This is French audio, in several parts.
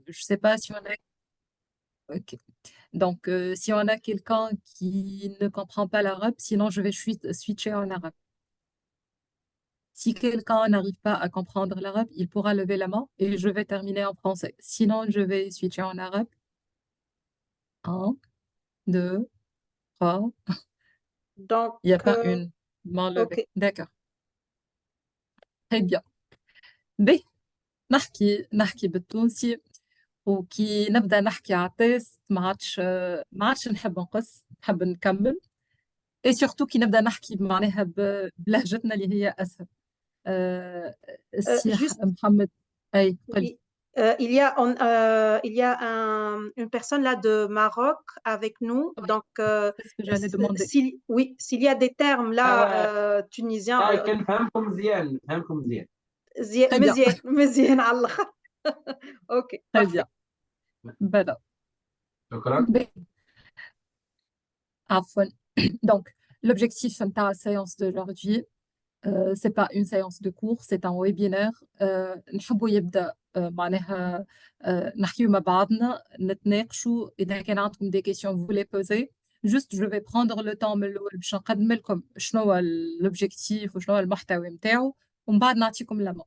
je sais pas si on a. Ok. Donc, si on a quelqu'un qui ne comprend pas l'arabe, sinon je vais switcher en arabe. Si quelqu'un n'arrive pas à comprendre l'arabe, il pourra lever la main et je vais terminer en français. Sinon, je vais switcher en arabe. Un, deux, trois. Donc, Il n'y a pas une main levée. OK. D'accord. Très bien. B. نحكي بالتونسي. وكي نبدأ نحكي على التيست ما عادش نحب نقص، نحب نكمل. اي سورتو كي نبدأ نحكي معناها بلهجتنا اللي هي أسهل. السي Juste, محمد. أي قل. il y a une personne là de Maroc avec nous. Oui, Donc, c'est ce que j'allais demander. oui, s'il y a des termes là tunisiens, كنفهمكم مزيان نفهمكم مزيان. Très bien, مزيان مزيان على الآخر. OK, très parfait. bien. بدأ. شكرا. عفوا. Donc, l'objectif de la séance d'aujourd'hui, c'est pas une séance de cours, c'est un webinaire. نحبوا يبدأ معناها نحكيو مع بعضنا نتناقشوا إذا كان عندكم des questions vous les posez. Juste, je vais prendre le temps من الأول باش نقدم لكم شنو هو l'objectif وشنو هو المحتوى متاعو ومن بعد نعطيكم لا main.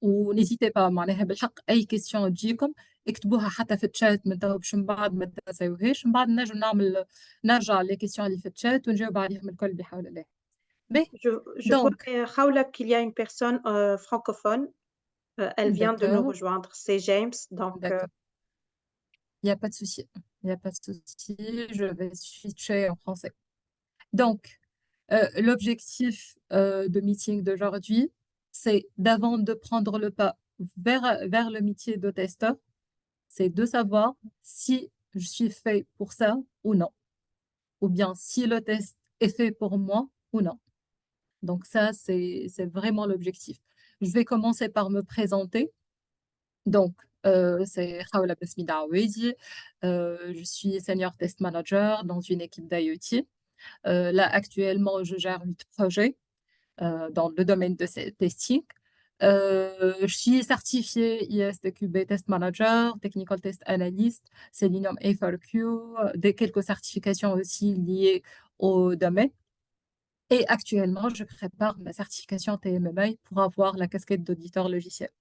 ونزيتي با معناها بالحق أي question تجيكم اكتبوها حتى في الشات من توا باش من بعد ما تنساوهاش، من بعد نرجع لي questions اللي في الشات ونجاوب عليهم الكل بحول الله. باهي. Je vois Donc, Khaoula, qu'il y a une personne francophone. Elle vient de nous d'accord, rejoindre. C'est James. Donc, d'accord. Il n'y a pas de souci. Il n'y a pas de souci. Je vais switcher en français. Donc, l'objectif de meeting d'aujourd'hui, c'est d'avant de prendre le pas vers le métier de testeur, c'est de savoir si je suis fait pour ça ou non, ou bien si le test est fait pour moi ou non. Donc ça, c'est vraiment l'objectif. Je vais commencer par me présenter. Donc, c'est Khaoula Besmida Aouedi. Je suis senior test manager dans une équipe d'IoT. Là, actuellement, je gère 8 projets dans le domaine de testing. Je suis certifiée ISTQB Test Manager, Technical Test Analyst, Selenium A4Q, quelques certifications aussi liées au domaine. Et actuellement, je prépare ma certification TMMA pour avoir la casquette d'auditeur logiciel.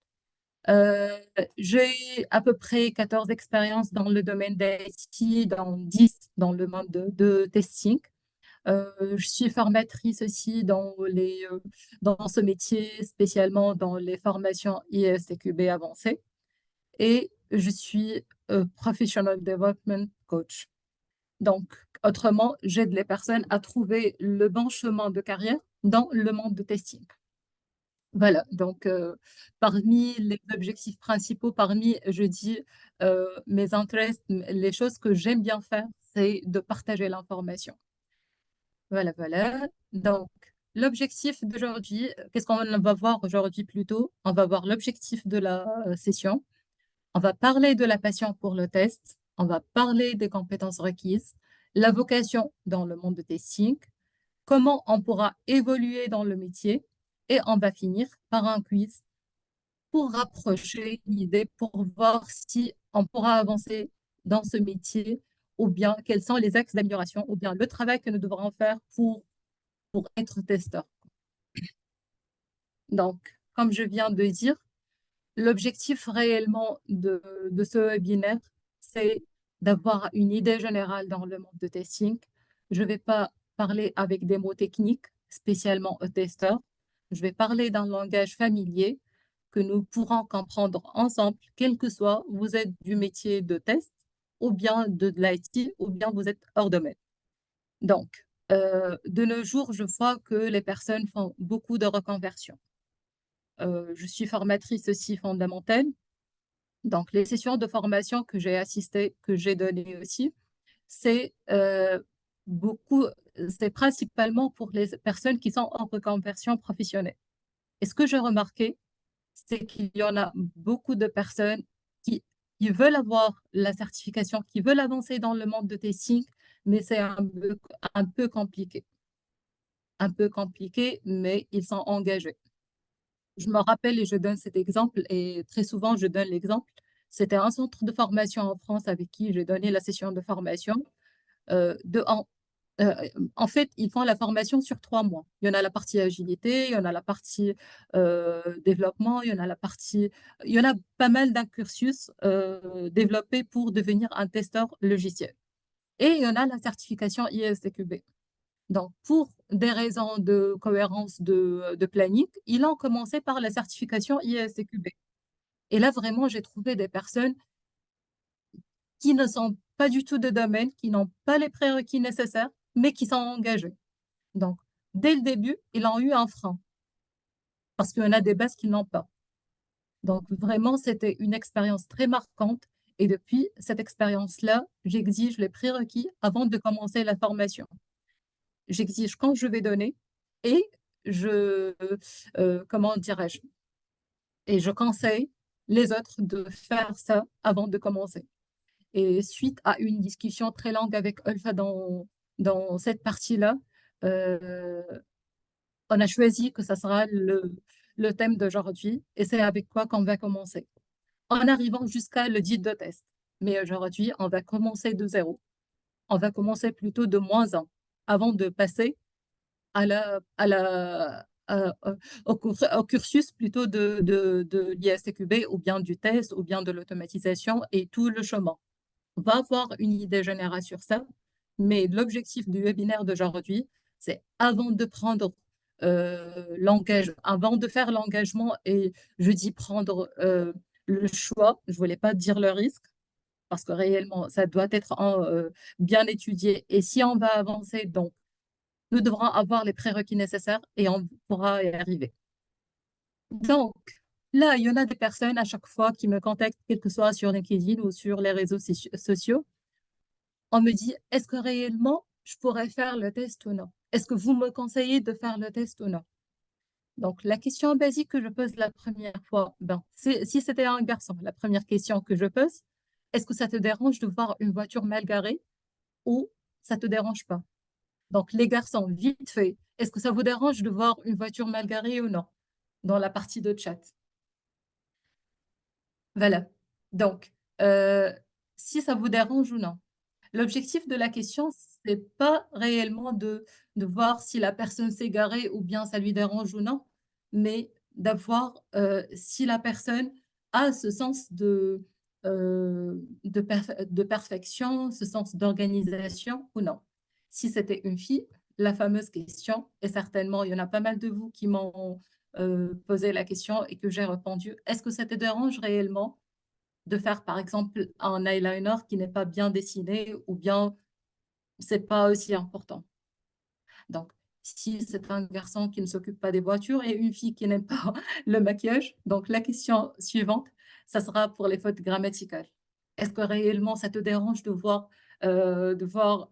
J'ai à peu près 14 expériences dans le domaine d'IT, dans 10 dans le monde de testing. Je suis formatrice aussi dans ce métier, spécialement dans les formations ISTQB avancées. Et je suis Professional Development Coach. Donc, autrement, j'aide les personnes à trouver le bon chemin de carrière dans le monde de testing. Voilà, donc parmi les objectifs principaux, je dis mes intérêts, les choses que j'aime bien faire, c'est de partager l'information. Voilà, voilà. Donc, l'objectif d'aujourd'hui, qu'est-ce qu'on va voir aujourd'hui plutôt? On va voir l'objectif de la session. On va parler de la passion pour le test. On va parler des compétences requises, la vocation dans le monde de testing, comment on pourra évoluer dans le métier et on va finir par un quiz pour rapprocher l'idée, pour voir si on pourra avancer dans ce métier ou bien quels sont les axes d'amélioration ou bien le travail que nous devrons faire pour être testeur. Donc, comme je viens de dire, l'objectif réellement de ce webinaire, c'est d'avoir une idée générale dans le monde de testing. Je ne vais pas parler avec des mots techniques, spécialement aux testeurs. Je vais parler d'un langage familier que nous pourrons comprendre ensemble, quel que soit vous êtes du métier de test ou bien de l'IT ou bien vous êtes hors domaine. Donc, de nos jours, je vois que les personnes font beaucoup de reconversions. Je suis formatrice aussi fondamentale. Donc, les sessions de formation que j'ai assistées, que j'ai données aussi, c'est c'est principalement pour les personnes qui sont en reconversion professionnelle. Et ce que j'ai remarqué, c'est qu'il y en a beaucoup de personnes qui, qui veulent avoir la certification, qui veulent avancer dans le monde de testing, mais c'est un peu compliqué. Un peu compliqué, mais ils sont engagés. Je me rappelle et je donne cet exemple, et très souvent je donne l'exemple, C'était un centre de formation en France avec qui j'ai donné la session de formation. De, euh, En fait, ils font la formation sur 3 mois. Il y en a la partie agilité, il y en a la partie développement, il y en a la partie... Il y en a pas mal d'un cursus développé pour devenir un testeur logiciel. Et il y en a la certification ISTQB. Donc, pour des raisons de cohérence de planning, ils ont commencé par la certification ISTQB. Et là, vraiment, j'ai trouvé des personnes qui ne sont pas du tout de domaine, qui n'ont pas les prérequis nécessaires, mais qui sont engagés. Donc, dès le début, ils ont eu un frein, parce qu'il y en a des bases qui n'ont pas. Donc, vraiment, c'était une expérience très marquante. Et depuis cette expérience-là, j'exige les prérequis avant de commencer la formation. J'exige quand je vais donner et comment dirais-je, et je conseille les autres de faire ça avant de commencer. Et suite à une discussion très longue avec Olfa dans cette partie-là, euh, on a choisi que ça sera le thème d'aujourd'hui et c'est avec quoi qu'on va commencer. En arrivant jusqu'à le dit de test. Mais aujourd'hui, on va commencer de zéro. On va commencer plutôt de -1 avant de passer au cursus plutôt de l'ISTQB ou bien du test ou bien de l'automatisation et tout le chemin. On va avoir une idée générale sur ça, mais l'objectif du webinaire d'aujourd'hui, c'est avant de prendre avant de faire l'engagement, et je dis prendre le choix, je ne voulais pas dire le risque, parce que réellement, ça doit être bien étudié. Et si on va avancer, donc, nous devrons avoir les prérequis nécessaires et on pourra y arriver. Donc, là, il y en a des personnes à chaque fois qui me contactent, quel que soit sur LinkedIn ou sur les réseaux sociaux. On me dit, est-ce que réellement je pourrais faire le test ou non? Est-ce que vous me conseillez de faire le test ou non? Donc, la question basique que je pose la première fois, si c'était un garçon, la première question que je pose, est-ce que ça te dérange de voir une voiture mal garée ou ça ne te dérange pas? Donc, les garçons, vite fait, est-ce que ça vous dérange de voir une voiture mal garée ou non? Dans la partie de chat. Voilà. Donc, si ça vous dérange ou non. L'objectif de la question, c'est pas réellement de voir si la personne s'est garée ou bien ça lui dérange ou non, mais d'avoir si la personne a ce sens de perfection, ce sens d'organisation ou non. Si c'était une fille, la fameuse question, et certainement il y en a pas mal de vous qui m'ont posé la question et que j'ai répondu, est-ce que ça te dérange réellement de faire, par exemple, un eyeliner qui n'est pas bien dessiné ou bien c'est pas aussi important. Donc, si c'est un garçon qui ne s'occupe pas des voitures et une fille qui n'aime pas le maquillage, donc la question suivante, ça sera pour les fautes grammaticales. Est-ce que réellement ça te dérange de voir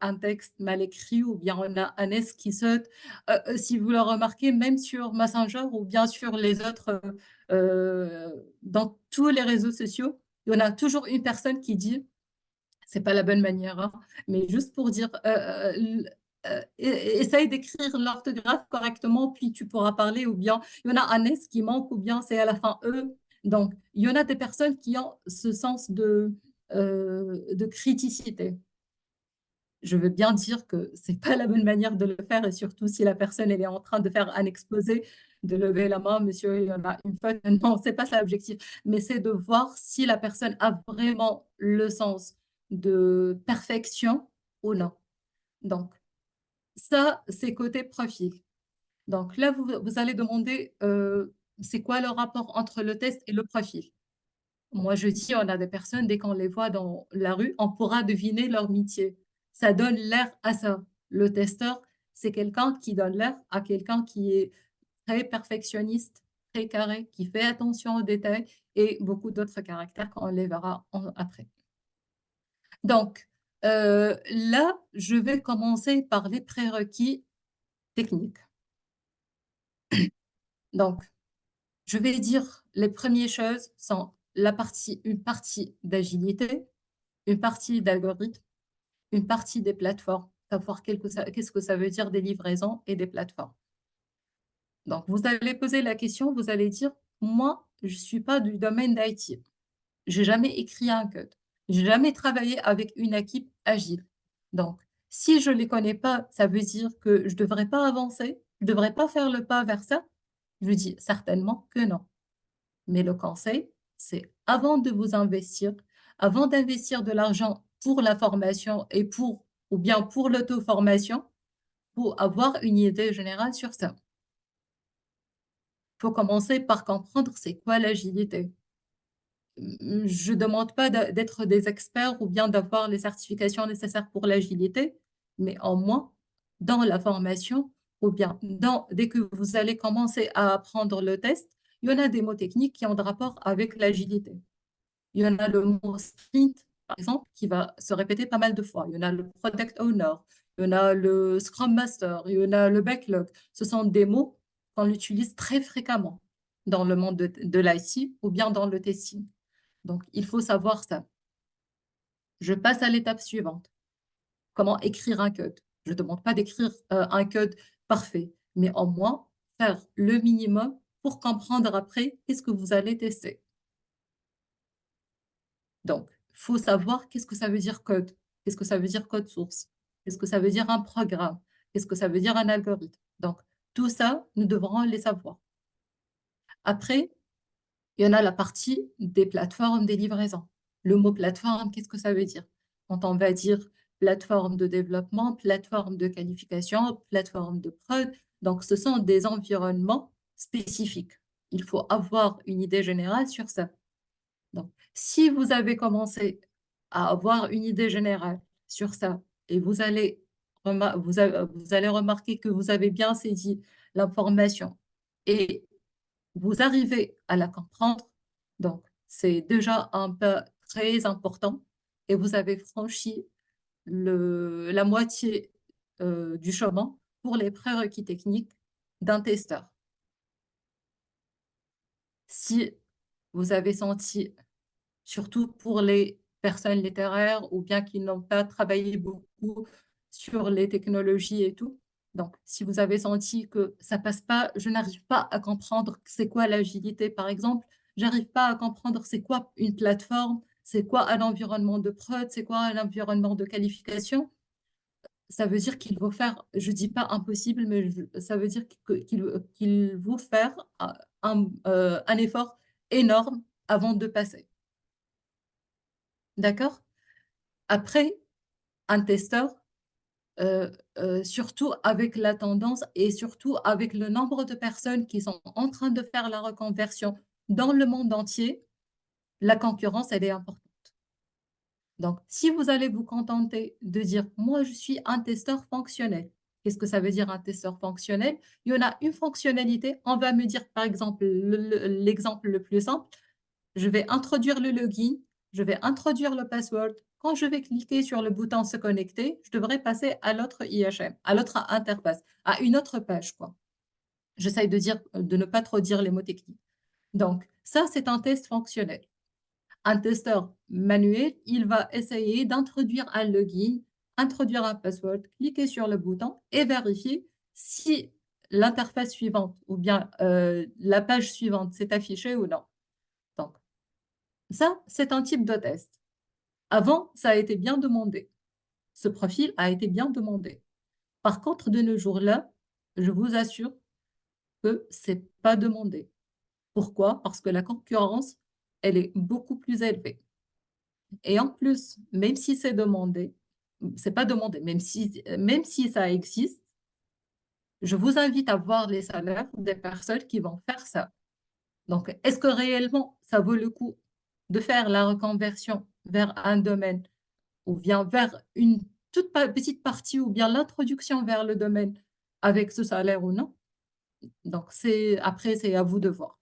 un texte mal écrit ou bien on a un S qui saute? Si vous le remarquez, même sur Messenger ou bien sur les autres, dans tous les réseaux sociaux, il y en a toujours une personne qui dit, c'est pas la bonne manière, hein, mais juste pour dire, essaye d'écrire l'orthographe correctement, puis tu pourras parler, ou bien il y en a un S qui manque, ou bien c'est à la fin E. Donc, il y en a des personnes qui ont ce sens de criticité. Je veux bien dire que c'est pas la bonne manière de le faire, et surtout si la personne elle est en train de faire un exposé, de lever la main, monsieur, il y en a une faute. Non, c'est pas ça l'objectif, mais c'est de voir si la personne a vraiment le sens de perfection ou non. Donc, ça, c'est côté profil. Donc là, vous allez demander, c'est quoi le rapport entre le test et le profil? Moi, je dis, on a des personnes, dès qu'on les voit dans la rue, on pourra deviner leur métier. Ça donne l'air à ça. Le testeur, c'est quelqu'un qui donne l'air à quelqu'un qui est très perfectionniste, très carré, qui fait attention aux détails et beaucoup d'autres caractères qu'on les verra après. Donc, là, je vais commencer par les prérequis techniques. Donc, je vais dire les premières choses sont une partie d'agilité, une partie d'algorithme, une partie des plateformes, savoir qu'est-ce que ça veut dire des livraisons et des plateformes. Donc, vous allez poser la question, vous allez dire, moi, je ne suis pas du domaine d'IT. j'ai jamais écrit un code. J'ai jamais travaillé avec une équipe agile. Donc, si je les connais pas, ça veut dire que je devrais pas avancer, je devrais pas faire le pas vers ça. Je dis certainement que non. Mais le conseil, c'est avant de vous investir, avant d'investir de l'argent pour la formation et ou bien pour l'auto-formation, pour avoir une idée générale sur ça. Il faut commencer par comprendre c'est quoi l'agilité. Je ne demande pas d'être des experts ou bien d'avoir les certifications nécessaires pour l'agilité, mais au moins dans la formation ou bien dès que vous allez commencer à apprendre le test, il y en a des mots techniques qui ont de rapport avec l'agilité. Il y en a le mot sprint, par exemple, qui va se répéter pas mal de fois. Il y en a le product owner, il y en a le scrum master, il y en a le backlog. Ce sont des mots qu'on utilise très fréquemment dans le monde de l'IT ou bien dans le testing. Donc, il faut savoir ça. Je passe à l'étape suivante. Comment écrire un code? Je ne demande pas d'écrire un code parfait, mais au moins faire le minimum pour comprendre après qu'est-ce que vous allez tester. Donc, il faut savoir qu'est-ce que ça veut dire code, qu'est-ce que ça veut dire code source, qu'est-ce que ça veut dire un programme, qu'est-ce que ça veut dire un algorithme. Donc, tout ça, nous devrons les savoir. Après, il y en a la partie des plateformes des livraisons. Le mot plateforme, qu'est-ce que ça veut dire? Quand on va dire plateforme de développement, plateforme de qualification, plateforme de prod, donc ce sont des environnements spécifiques. Il faut avoir une idée générale sur ça. Donc, si vous avez commencé à avoir une idée générale sur ça et vous allez remarquer que vous avez bien saisi l'information et vous arrivez à la comprendre, donc c'est déjà un pas très important et vous avez franchi la moitié du chemin pour les prérequis techniques d'un testeur. Si vous avez senti, surtout pour les personnes littéraires ou bien qui n'ont pas travaillé beaucoup sur les technologies et tout. Donc, si vous avez senti que ça passe pas, je n'arrive pas à comprendre c'est quoi l'agilité, par exemple, j'arrive pas à comprendre c'est quoi une plateforme, c'est quoi un environnement de prod, c'est quoi un environnement de qualification, ça veut dire qu'il faut faire, je dis pas impossible, mais ça veut dire qu'il faut faire un effort énorme avant de passer. D'accord? Après, un testeur, surtout avec la tendance et surtout avec le nombre de personnes qui sont en train de faire la reconversion dans le monde entier, la concurrence, elle est importante. Donc, si vous allez vous contenter de dire, moi, je suis un testeur fonctionnel, qu'est-ce que ça veut dire un testeur fonctionnel? Il y en a une fonctionnalité, on va me dire, par exemple, l'exemple le plus simple, je vais introduire le login, je vais introduire le password. Quand je vais cliquer sur le bouton se connecter, je devrais passer à l'autre IHM, à l'autre interface, à une autre page, quoi. J'essaye de ne pas trop dire les mots techniques. Donc, ça, c'est un test fonctionnel. Un testeur manuel, il va essayer d'introduire un login, introduire un password, cliquer sur le bouton et vérifier si l'interface suivante ou bien la page suivante s'est affichée ou non. Donc, ça, c'est un type de test. Avant, ça a été bien demandé. Ce profil a été bien demandé. Par contre, de nos jours-là, je vous assure que c'est pas demandé. Pourquoi? Parce que la concurrence, elle est beaucoup plus élevée. Et en plus, même si c'est demandé, c'est pas demandé, même si ça existe, je vous invite à voir les salaires des personnes qui vont faire ça. Donc, est-ce que réellement ça vaut le coup de faire la reconversion vers un domaine ou bien vers une toute petite partie ou bien l'introduction vers le domaine avec ce salaire ou non? Donc, après, c'est à vous de voir.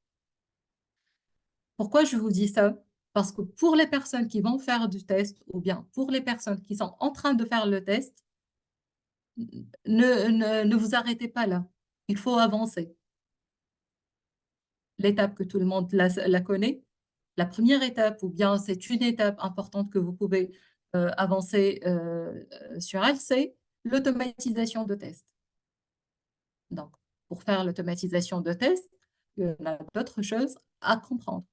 Pourquoi je vous dis ça? Parce que pour les personnes qui vont faire du test ou bien pour les personnes qui sont en train de faire le test, ne vous arrêtez pas là. Il faut avancer. L'étape que tout le monde la connaît, la première étape, ou bien c'est une étape importante que vous pouvez avancer sur elle, c'est l'automatisation de test. Donc, pour faire l'automatisation de test, il y en a d'autres choses à comprendre.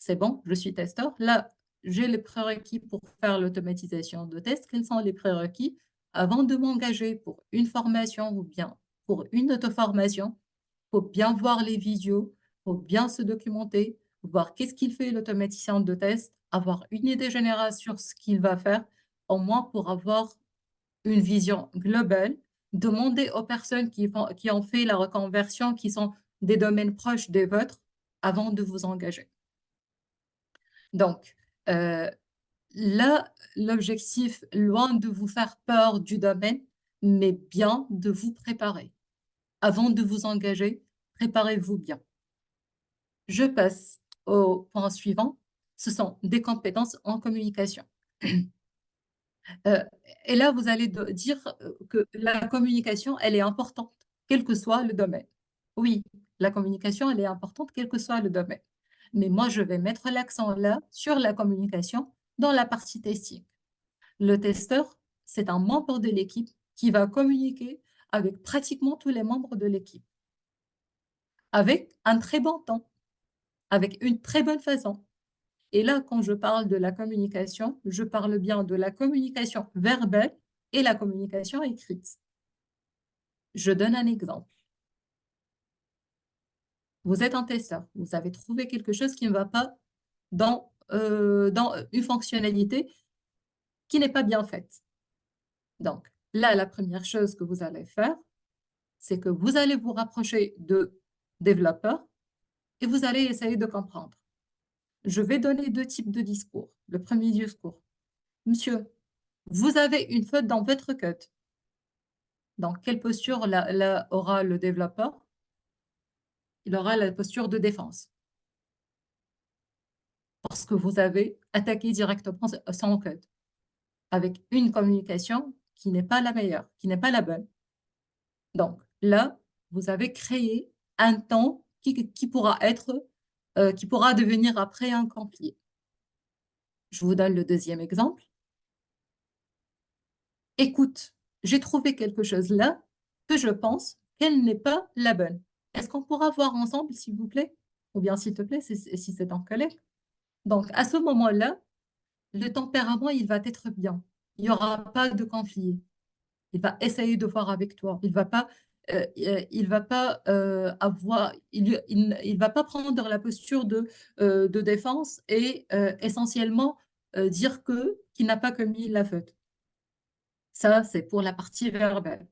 c'est bon, je suis testeur. Là, j'ai les prérequis pour faire l'automatisation de tests. Quels sont les prérequis? Avant de m'engager pour une formation ou bien pour une auto-formation, il faut bien voir les vidéos, il faut bien se documenter, voir qu'est-ce qu'il fait l'automaticien de test, avoir une idée générale sur ce qu'il va faire, au moins pour avoir une vision globale, demander aux personnes qui ont fait la reconversion, qui sont des domaines proches des vôtres, avant de vous engager. Donc, euh, là, l'objectif, loin de vous faire peur du domaine, mais bien de vous préparer. Avant de vous engager, préparez-vous bien. Je passe au point suivant. Ce sont des compétences en communication. Euh, et là, vous allez dire que la communication, elle est importante, quel que soit le domaine. Oui, la communication, elle est importante, quel que soit le domaine. Mais moi, je vais mettre l'accent là sur la communication dans la partie testing. Le testeur, c'est un membre de l'équipe qui va communiquer avec pratiquement tous les membres de l'équipe, avec un très bon temps, avec une très bonne façon. Et là, quand je parle de la communication, je parle bien de la communication verbale et la communication écrite. Je donne un exemple. Vous êtes un testeur, vous avez trouvé quelque chose qui ne va pas dans une fonctionnalité qui n'est pas bien faite. Donc, là, la première chose que vous allez faire, c'est que vous allez vous rapprocher de développeurs et vous allez essayer de comprendre. Je vais donner deux types de discours. Le premier discours, monsieur, vous avez une faute dans votre code. Dans quelle posture aura le développeur? Il aura la posture de défense. Parce que vous avez attaqué directement son code avec une communication qui n'est pas la meilleure, qui n'est pas la bonne. Donc là, vous avez créé un temps qui pourra qui pourra devenir après un conflit. Je vous donne le deuxième exemple. Écoute, j'ai trouvé quelque chose là que je pense qu'elle n'est pas la bonne. Est-ce qu'on pourra voir ensemble, s'il vous plaît? Ou bien, s'il te plaît, si c'est un collègue. Donc, à ce moment-là, le tempérament, il va être bien. Il n'y aura pas de conflit. Il va essayer de voir avec toi. Il va pas avoir, il va pas prendre la posture de défense et essentiellement dire qu'il n'a pas commis la faute. Ça, c'est pour la partie verbale.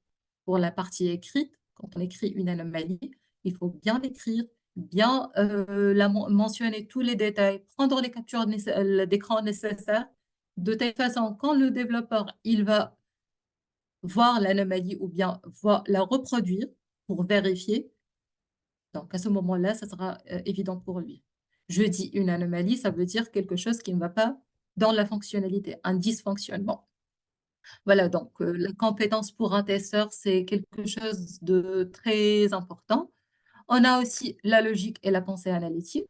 Pour la partie écrite, quand on écrit une anomalie, il faut bien l'écrire, bien mentionner tous les détails, prendre les captures d'écran nécessaires, de telle façon, quand le développeur il va voir l'anomalie ou bien la reproduire pour vérifier, donc à ce moment-là, ça sera évident pour lui. Je dis une anomalie, ça veut dire quelque chose qui ne va pas dans la fonctionnalité, un dysfonctionnement. Voilà, donc la compétence pour un testeur, c'est quelque chose de très important. On a aussi la logique et la pensée analytique.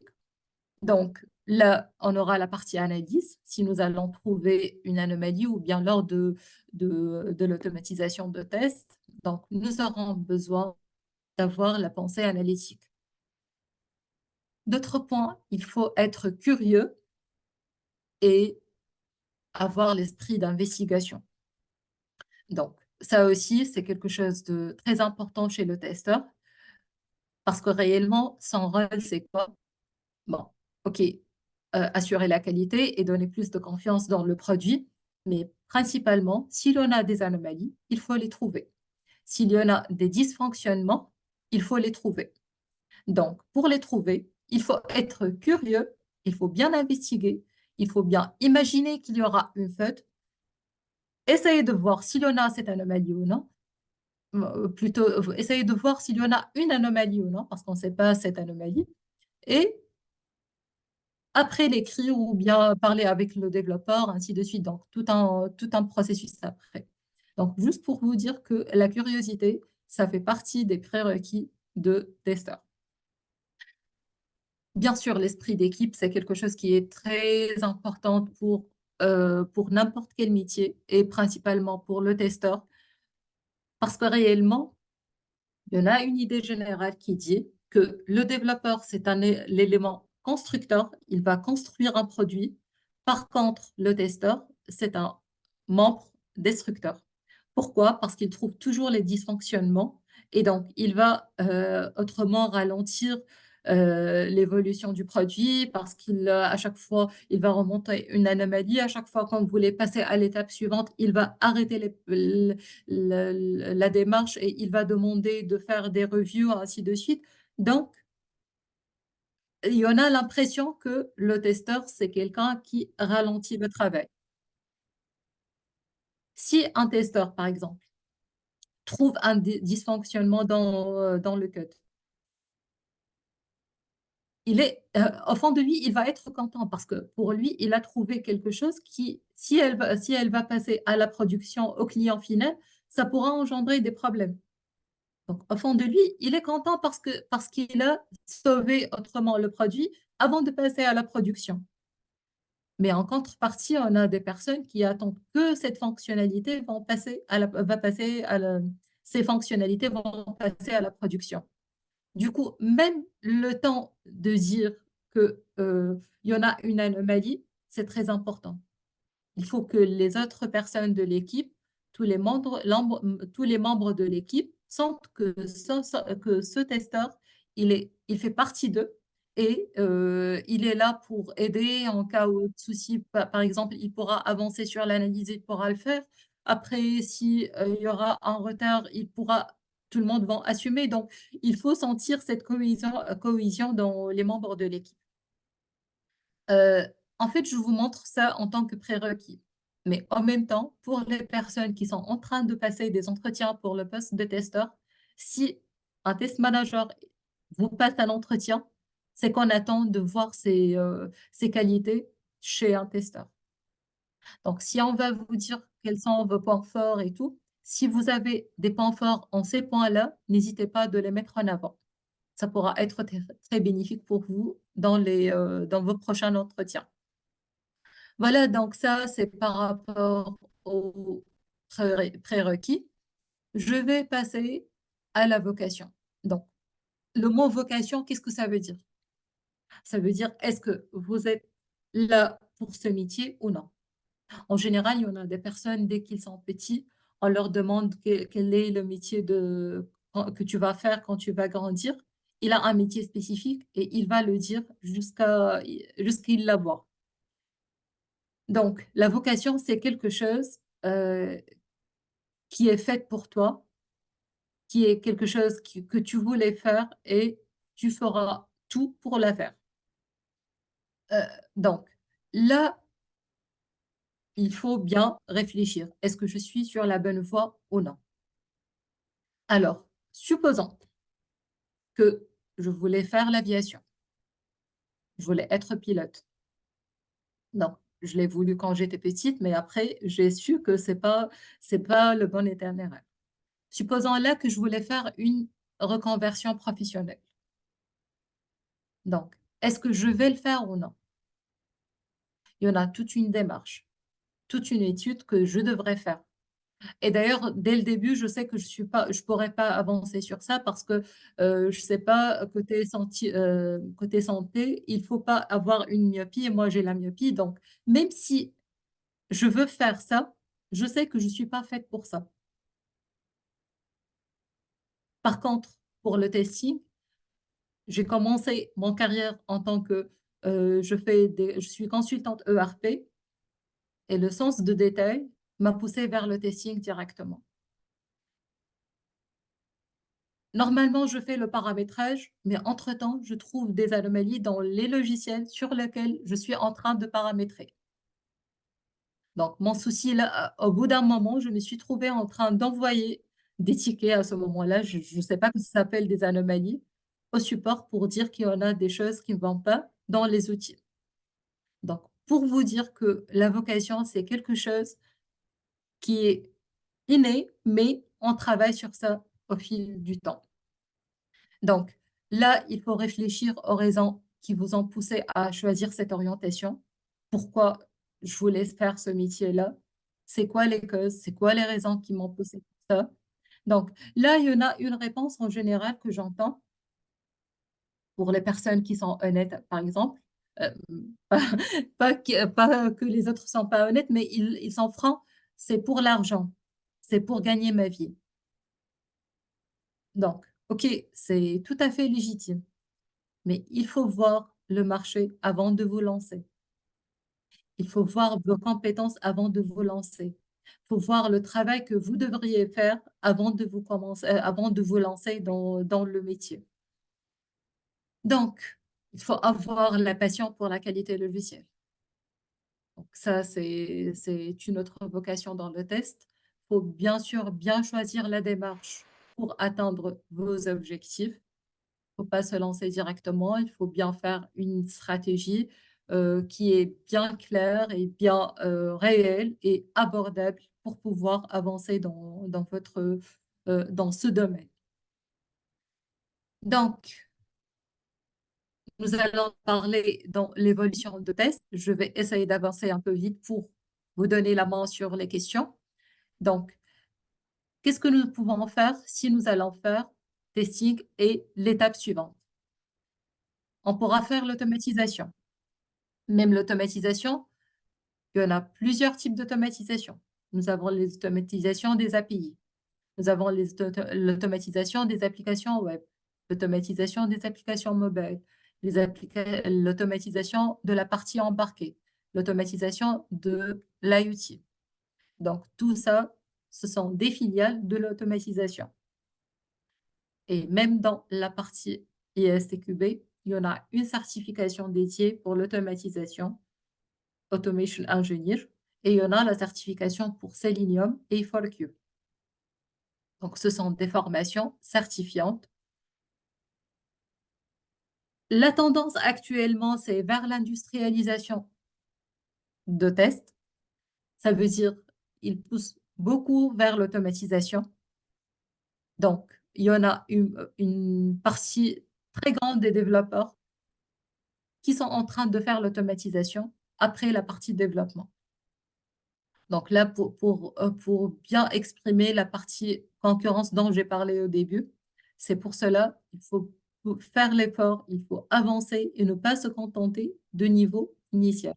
Donc là, on aura la partie analyse, si nous allons trouver une anomalie ou bien lors de l'automatisation de tests. Donc, nous aurons besoin d'avoir la pensée analytique. D'autre point, il faut être curieux et avoir l'esprit d'investigation. Donc, ça aussi, c'est quelque chose de très important chez le testeur parce que réellement, son rôle, c'est quoi? Bon, OK, assurer la qualité et donner plus de confiance dans le produit, mais principalement, si l'on a des anomalies, il faut les trouver. S'il y en a des dysfonctionnements, il faut les trouver. Donc, pour les trouver, il faut être curieux, il faut bien investiguer, il faut bien imaginer qu'il y aura une faute, essayer de voir si l'on a cette anomalie ou non, plutôt essayer de voir s'il y en a une anomalie ou non, parce qu'on ne sait pas cette anomalie, et après l'écrire ou bien parler avec le développeur, ainsi de suite. Donc, tout un processus après. Donc, juste pour vous dire que la curiosité, ça fait partie des prérequis de testeurs. Bien sûr, l'esprit d'équipe, c'est quelque chose qui est très important pour n'importe quel métier et principalement pour le testeur. Parce que réellement, il y en a une idée générale qui dit que le développeur, c'est l'élément constructeur, il va construire un produit. Par contre, le testeur, c'est un membre destructeur. Pourquoi? Parce qu'il trouve toujours les dysfonctionnements et donc il va autrement ralentir l'évolution du produit parce à chaque fois, il va remonter une anomalie. À chaque fois qu'on voulait passer à l'étape suivante, il va arrêter la démarche et il va demander de faire des reviews, ainsi de suite. Donc, il y en a l'impression que le testeur, c'est quelqu'un qui ralentit le travail. Si un testeur, par exemple, trouve un dysfonctionnement dans le code, au fond de lui, il va être content parce que pour lui, il a trouvé quelque chose qui, si elle va passer à la production au client final, ça pourra engendrer des problèmes. Donc, au fond de lui, il est content parce qu'il a sauvé autrement le produit avant de passer à la production. Mais en contrepartie, on a des personnes qui attendent que cette fonctionnalité ces fonctionnalités vont passer à la production. Du coup, même le temps de dire qu'il y en a une anomalie, c'est très important. Il faut que les autres personnes de l'équipe, tous les membres de l'équipe, sentent que ce testeur, il fait partie d'eux et il est là pour aider en cas de souci. Par exemple, il pourra avancer sur l'analyse, il pourra le faire. Après, si il y aura un retard, tout le monde va assumer. Donc, il faut sentir cette cohésion dans les membres de l'équipe. En fait, je vous montre ça en tant que prérequis. Mais en même temps, pour les personnes qui sont en train de passer des entretiens pour le poste de testeur, si un test manager vous passe un entretien, c'est qu'on attend de voir ses qualités chez un testeur. Donc, si on va vous dire quels sont vos points forts et tout, si vous avez des points forts en ces points-là, n'hésitez pas de les mettre en avant. Ça pourra être très bénéfique pour vous dans vos prochains entretiens. Voilà, donc ça, c'est par rapport aux prérequis. Je vais passer à la vocation. Donc, le mot vocation, qu'est-ce que ça veut dire? Ça veut dire, est-ce que vous êtes là pour ce métier ou non? En général, il y en a des personnes, dès qu'ils sont petits, on leur demande quel est le métier que tu vas faire quand tu vas grandir. Il a un métier spécifique et il va le dire jusqu'il la voit. Donc, la vocation, c'est quelque chose qui est fait pour toi, qui est quelque chose que tu voulais faire et tu feras tout pour la faire. Donc, là, il faut bien réfléchir. Est-ce que je suis sur la bonne voie ou non? Alors, supposons que je voulais faire l'aviation. Je voulais être pilote. Non, je l'ai voulu quand j'étais petite, mais après, j'ai su que c'est pas le bon itinéraire. Supposons là que je voulais faire une reconversion professionnelle. Donc, est-ce que je vais le faire ou non? Il y en a toute une démarche, toute une étude que je devrais faire. Et d'ailleurs, dès le début, je sais que je pourrais pas avancer sur ça parce que je sais pas, côté santé, il faut pas avoir une myopie et moi j'ai la myopie. Donc, même si je veux faire ça, je sais que je suis pas faite pour ça. Par contre, pour le testing, j'ai commencé mon carrière en tant que je suis consultante ERP et le sens de détail m'a poussée vers le testing directement. Normalement, je fais le paramétrage, mais entre-temps, je trouve des anomalies dans les logiciels sur lesquels je suis en train de paramétrer. Donc, mon souci, là, au bout d'un moment, je me suis trouvée en train d'envoyer des tickets à ce moment-là. Je ne sais pas que ça s'appelle des anomalies au support pour dire qu'il y en a des choses qui ne vont pas dans les outils. Donc, pour vous dire que la vocation, c'est quelque chose qui est inné, mais on travaille sur ça au fil du temps. Donc, là, il faut réfléchir aux raisons qui vous ont poussé à choisir cette orientation. Pourquoi je voulais faire ce métier-là? C'est quoi les causes? C'est quoi les raisons qui m'ont poussé pour ça? Donc, là, il y en a une réponse en général que j'entends. pour les personnes qui sont honnêtes, par exemple. Euh, pas, pas que les autres sont pas honnêtes, mais ils sont francs. C'est pour l'argent. C'est pour gagner ma vie. Donc, OK, c'est tout à fait légitime. Mais il faut voir le marché avant de vous lancer. Il faut voir vos compétences avant de vous lancer. Il faut voir le travail que vous devriez faire avant de vous commencer, avant de vous lancer dans le métier. Donc, il faut avoir la passion pour la qualité logicielle. Donc, ça, c'est une autre vocation dans le test. Il faut bien sûr bien choisir la démarche pour atteindre vos objectifs. Faut pas se lancer directement, il faut bien faire une stratégie qui est bien claire et bien réelle et abordable pour pouvoir avancer dans ce domaine. Donc, nous allons parler dans l'évolution de test. Je vais essayer d'avancer un peu vite pour vous donner la main sur les questions. Donc, qu'est-ce que nous pouvons faire si nous allons faire testing et l'étape suivante? On pourra faire l'automatisation. Même l'automatisation, il y en a plusieurs types d'automatisation. Nous avons les automatisations des API. Nous avons l'automatisation des applications web, l'automatisation des applications mobiles, l'automatisation de la partie embarquée, l'automatisation de l'IoT. Donc, tout ça, ce sont des filiales de l'automatisation. Et même dans la partie ISTQB, il y en a une certification dédiée pour l'automatisation Automation Engineer, et il y en a la certification pour Selenium et ForQ. Donc, ce sont des formations certifiantes. La tendance actuellement, c'est vers l'industrialisation de tests. Ça veut dire qu'ils poussent beaucoup vers l'automatisation. Donc, il y en a une partie très grande des développeurs qui sont en train de faire l'automatisation après la partie développement. Donc là, pour bien exprimer la partie concurrence dont j'ai parlé au début, c'est pour cela qu'il faut faire l'effort, il faut avancer et ne pas se contenter de niveau initial.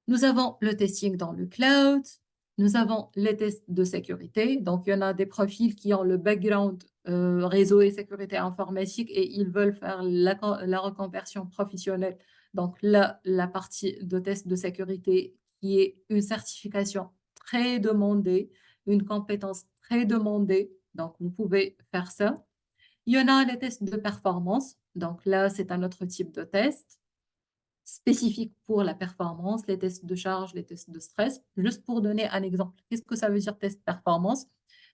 Nous avons le testing dans le cloud, nous avons les tests de sécurité. Donc, il y en a des profils qui ont le background réseau et sécurité informatique et ils veulent faire la reconversion professionnelle. Donc, là, la partie de test de sécurité qui est une certification très demandée, une compétence très demandée. Donc, vous pouvez faire ça. Il y en a les tests de performance. Donc, là, c'est un autre type de test spécifiques pour la performance, les tests de charge, les tests de stress. Juste pour donner un exemple, qu'est-ce que ça veut dire test performance?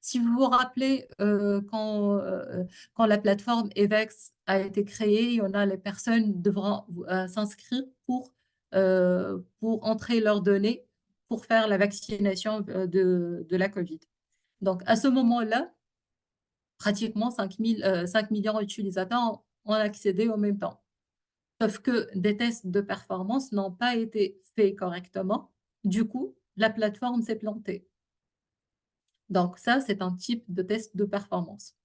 Si vous vous rappelez, quand la plateforme EVEX a été créée, il y en a les personnes devront s'inscrire pour entrer leurs données pour faire la vaccination de la COVID. Donc, à ce moment-là, pratiquement 5 millions d'utilisateurs ont accédé au même temps. Sauf que des tests de performance n'ont pas été faits correctement. Du coup, la plateforme s'est plantée. Donc ça, c'est un type de test de performance.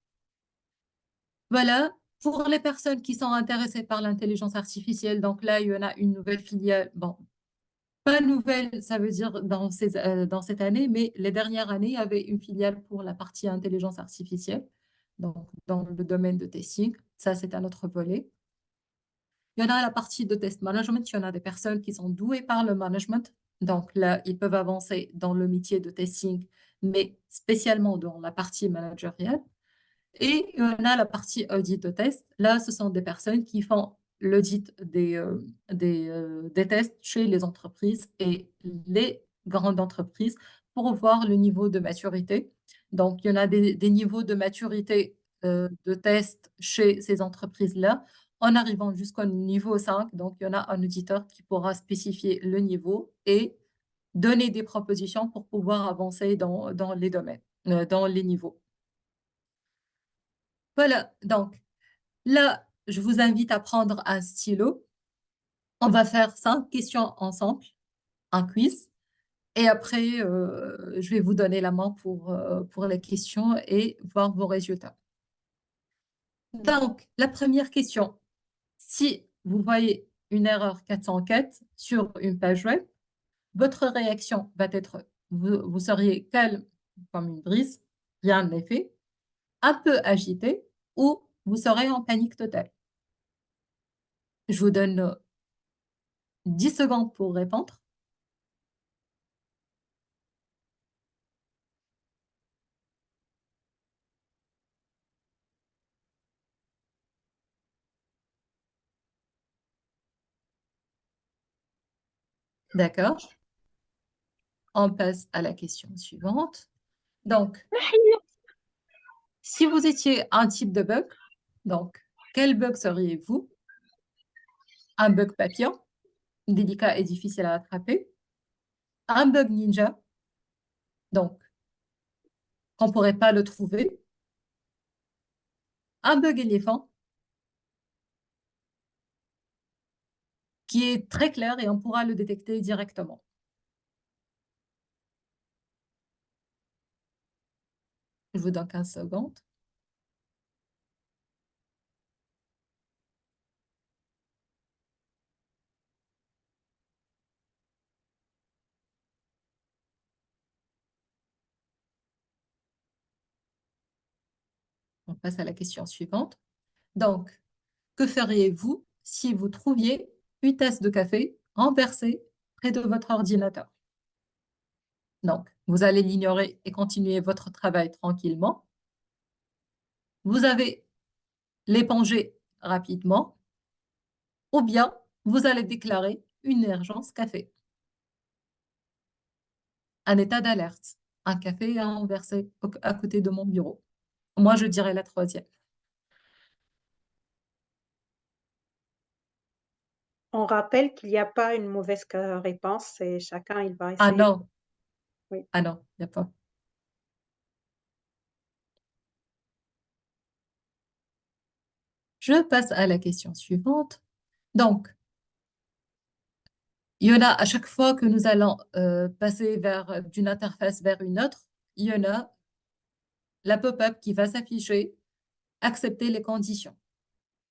Voilà, pour les personnes qui sont intéressées par l'intelligence artificielle, donc là, il y en a une nouvelle filiale. Bon, pas nouvelle, ça veut dire dans cette année, mais les dernières années, il y avait une filiale pour la partie intelligence artificielle, donc dans le domaine de testing. Ça, c'est un autre volet. Il y en a la partie de test management, il y en a des personnes qui sont douées par le management. Donc là, ils peuvent avancer dans le métier de testing, mais spécialement dans la partie managériale. Et il y en a la partie audit de test. Là, ce sont des personnes qui font l'audit des tests chez les entreprises et les grandes entreprises pour voir le niveau de maturité. Donc, il y en a des niveaux de maturité de test chez ces entreprises-là en arrivant jusqu'au niveau 5. Donc, il y en a un auditeur qui pourra spécifier le niveau et donner des propositions pour pouvoir avancer dans les domaines, dans les niveaux. Voilà, donc là, je vous invite à prendre un stylo. On va faire 5 questions ensemble, un quiz. Et après, je vais vous donner la main pour les questions et voir vos résultats. Donc, la première question, si vous voyez une erreur 404 sur une page web, votre réaction va être, vous seriez calme comme une brise, rien n'est fait, un peu agité ou vous serez en panique totale. Je vous donne 10 secondes pour répondre. D'accord. On passe à la question suivante. Donc, si vous étiez un type de bug, donc, quel bug seriez-vous? Un bug papillon, délicat et difficile à attraper. Un bug ninja, donc, on ne pourrait pas le trouver. Un bug éléphant, qui est très clair et on pourra le détecter directement. Je vous donne 15 secondes. On passe à la question suivante. Donc, que feriez-vous si vous trouviez une tasse de café renversée près de votre ordinateur? Donc, vous allez l'ignorer et continuer votre travail tranquillement. Vous avez l'éponger rapidement ou bien vous allez déclarer une urgence café, un état d'alerte. Un café est renversé à côté de mon bureau. Moi, je dirais la troisième. On rappelle qu'il n'y a pas une mauvaise réponse et chacun, il va Ah essayer. non, Oui. ah non, il n'y a pas. Je passe à la question suivante. Donc, il y en a à chaque fois que nous allons passer d'une interface vers une autre, il y en a la pop-up qui va s'afficher, accepter les conditions.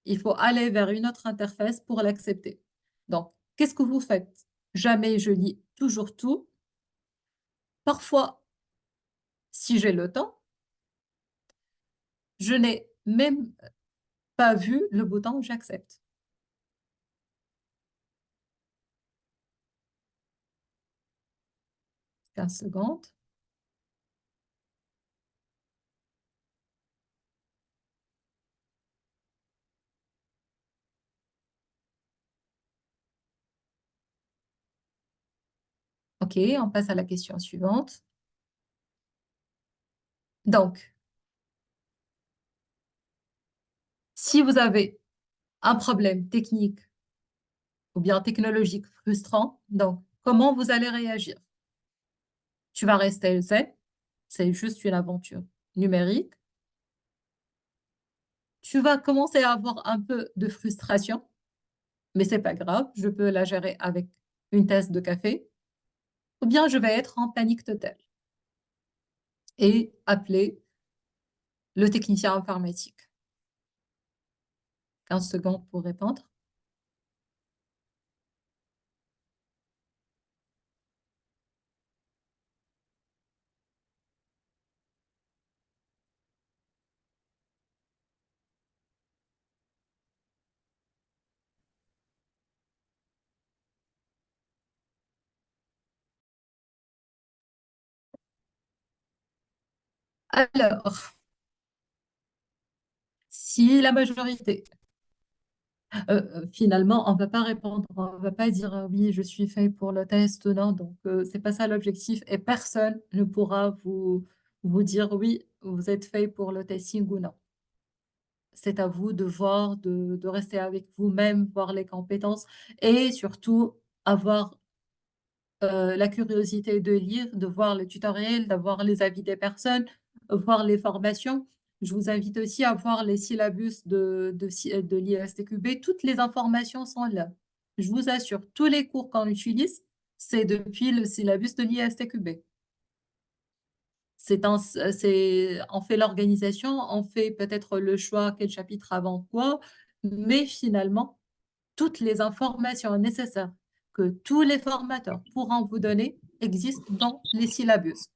Il faut aller vers une autre interface pour l'accepter. Donc, qu'est-ce que vous faites? Jamais je lis toujours tout. Parfois, si j'ai le temps, je n'ai même pas vu le bouton j'accepte. 15 secondes. OK, on passe à la question suivante. Donc, si vous avez un problème technique ou bien technologique frustrant, donc comment vous allez réagir? Tu vas rester zen, c'est juste une aventure numérique. Tu vas commencer à avoir un peu de frustration, mais c'est pas grave, je peux la gérer avec une tasse de café, ou bien je vais être en panique totale et appeler le technicien informatique. 15 secondes pour répondre. Alors, si la majorité, finalement, on ne va pas répondre, on ne va pas dire oui, je suis fait pour le test, non, donc c'est pas ça l'objectif et personne ne pourra vous dire oui, vous êtes fait pour le testing ou non. C'est à vous de voir, de rester avec vous-même, voir les compétences et surtout avoir la curiosité de lire, de voir le tutoriel, d'avoir les avis des personnes, voir les formations. Je vous invite aussi à voir les syllabus de l'ISTQB. Toutes les informations sont là. Je vous assure, tous les cours qu'on utilise, c'est depuis le syllabus de l'ISTQB. on fait l'organisation, on fait peut-être le choix, quel chapitre avant quoi, mais finalement, toutes les informations nécessaires que tous les formateurs pourront vous donner existent dans les syllabus.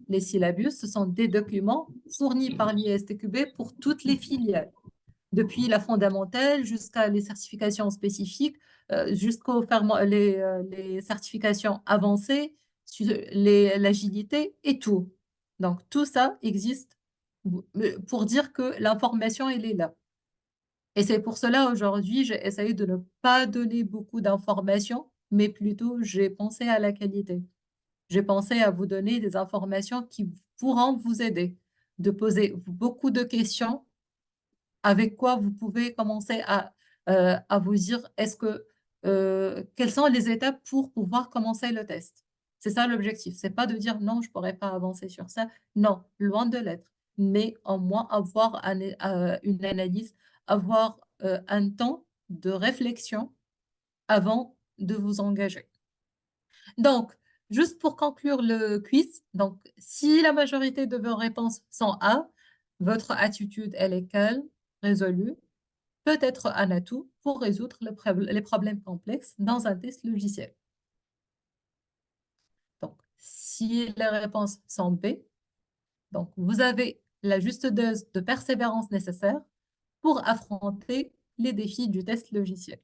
Les syllabus, ce sont des documents fournis par l'ISTQB pour toutes les filiales, depuis la fondamentale jusqu'à les certifications spécifiques, jusqu'aux les certifications avancées, l'agilité et tout. Donc, tout ça existe pour dire que l'information, elle est là. Et c'est pour cela, aujourd'hui, j'ai essayé de ne pas donner beaucoup d'informations, mais plutôt j'ai pensé à la qualité. J'ai pensé à vous donner des informations qui pourront vous aider, de poser beaucoup de questions, avec quoi vous pouvez commencer à vous dire, quelles sont les étapes pour pouvoir commencer le test? C'est ça l'objectif. C'est pas de dire non, je pourrais pas avancer sur ça. Non, loin de l'être. Mais au moins avoir une analyse, avoir un temps de réflexion avant de vous engager. Donc, juste pour conclure le quiz, donc si la majorité de vos réponses sont A, votre attitude, elle est calme, résolue, peut être un atout pour résoudre les problèmes complexes dans un test logiciel. Donc, si les réponses sont B, donc vous avez la juste dose de persévérance nécessaire pour affronter les défis du test logiciel.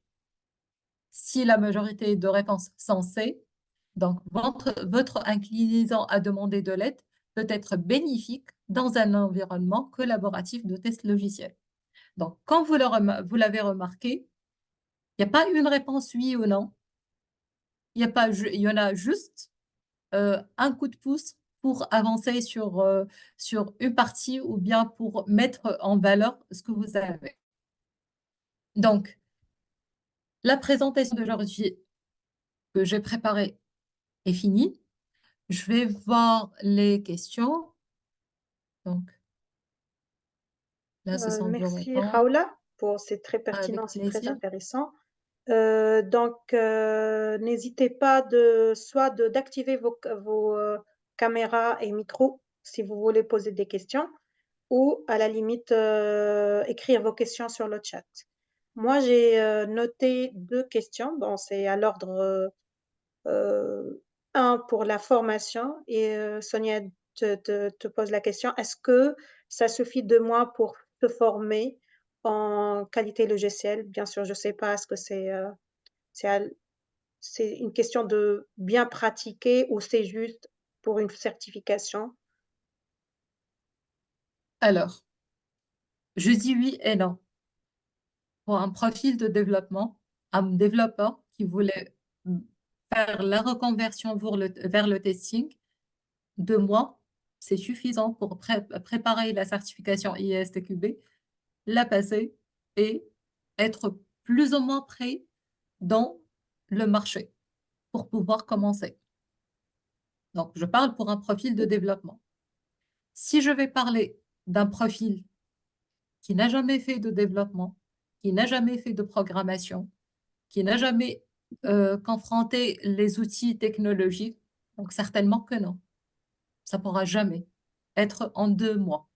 Si la majorité de réponses sont C, donc votre inclinaison à demander de l'aide peut être bénéfique dans un environnement collaboratif de test logiciel. Donc, quand vous l'avez remarqué, il n'y a pas une réponse oui ou non. Il y en a juste un coup de pouce pour avancer sur une partie ou bien pour mettre en valeur ce que vous avez. Donc, la présentation d'aujourd'hui que j'ai préparée est finie. Je vais voir les questions. Donc, là, ce sont vos Merci réponses. Raoula pour c'est très pertinent, Avec c'est très plaisir. intéressant. N'hésitez pas soit d'activer vos caméras et micros si vous voulez poser des questions, ou à la limite écrire vos questions sur le chat. Moi, j'ai noté 2 questions. Bon, c'est à l'ordre, un pour la formation et Sonia te pose la question: «Est-ce que ça suffit 2 mois pour se former en qualité logicielle?» Bien sûr, je ne sais pas, est-ce que c'est à c'est une question de bien pratiquer ou c'est juste pour une certification? Alors, je dis oui et non. Pour un profil de développement, un développeur qui voulait faire la reconversion vers le testing, 2 mois, c'est suffisant pour préparer la certification ISTQB, la passer et être plus ou moins prêt dans le marché pour pouvoir commencer. Donc, je parle pour un profil de développement. Si je vais parler d'un profil qui n'a jamais fait de développement, qui n'a jamais fait de programmation, qui n'a jamais confronté les outils technologiques, donc certainement que non. Ça ne pourra jamais être en 2 mois.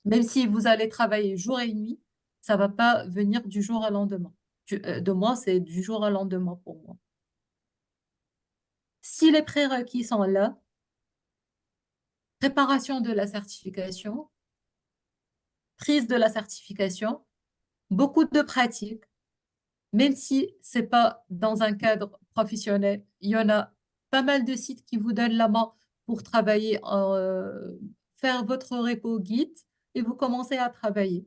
Même si vous allez travailler jour et nuit, ça ne va pas venir du jour au lendemain. 2 mois, c'est du jour au lendemain pour moi. Si les prérequis sont là, préparation de la certification, prise de la certification, beaucoup de pratique, même si ce n'est pas dans un cadre professionnel, il y en a pas mal de sites qui vous donnent la main pour travailler, faire votre repo Git et vous commencez à travailler.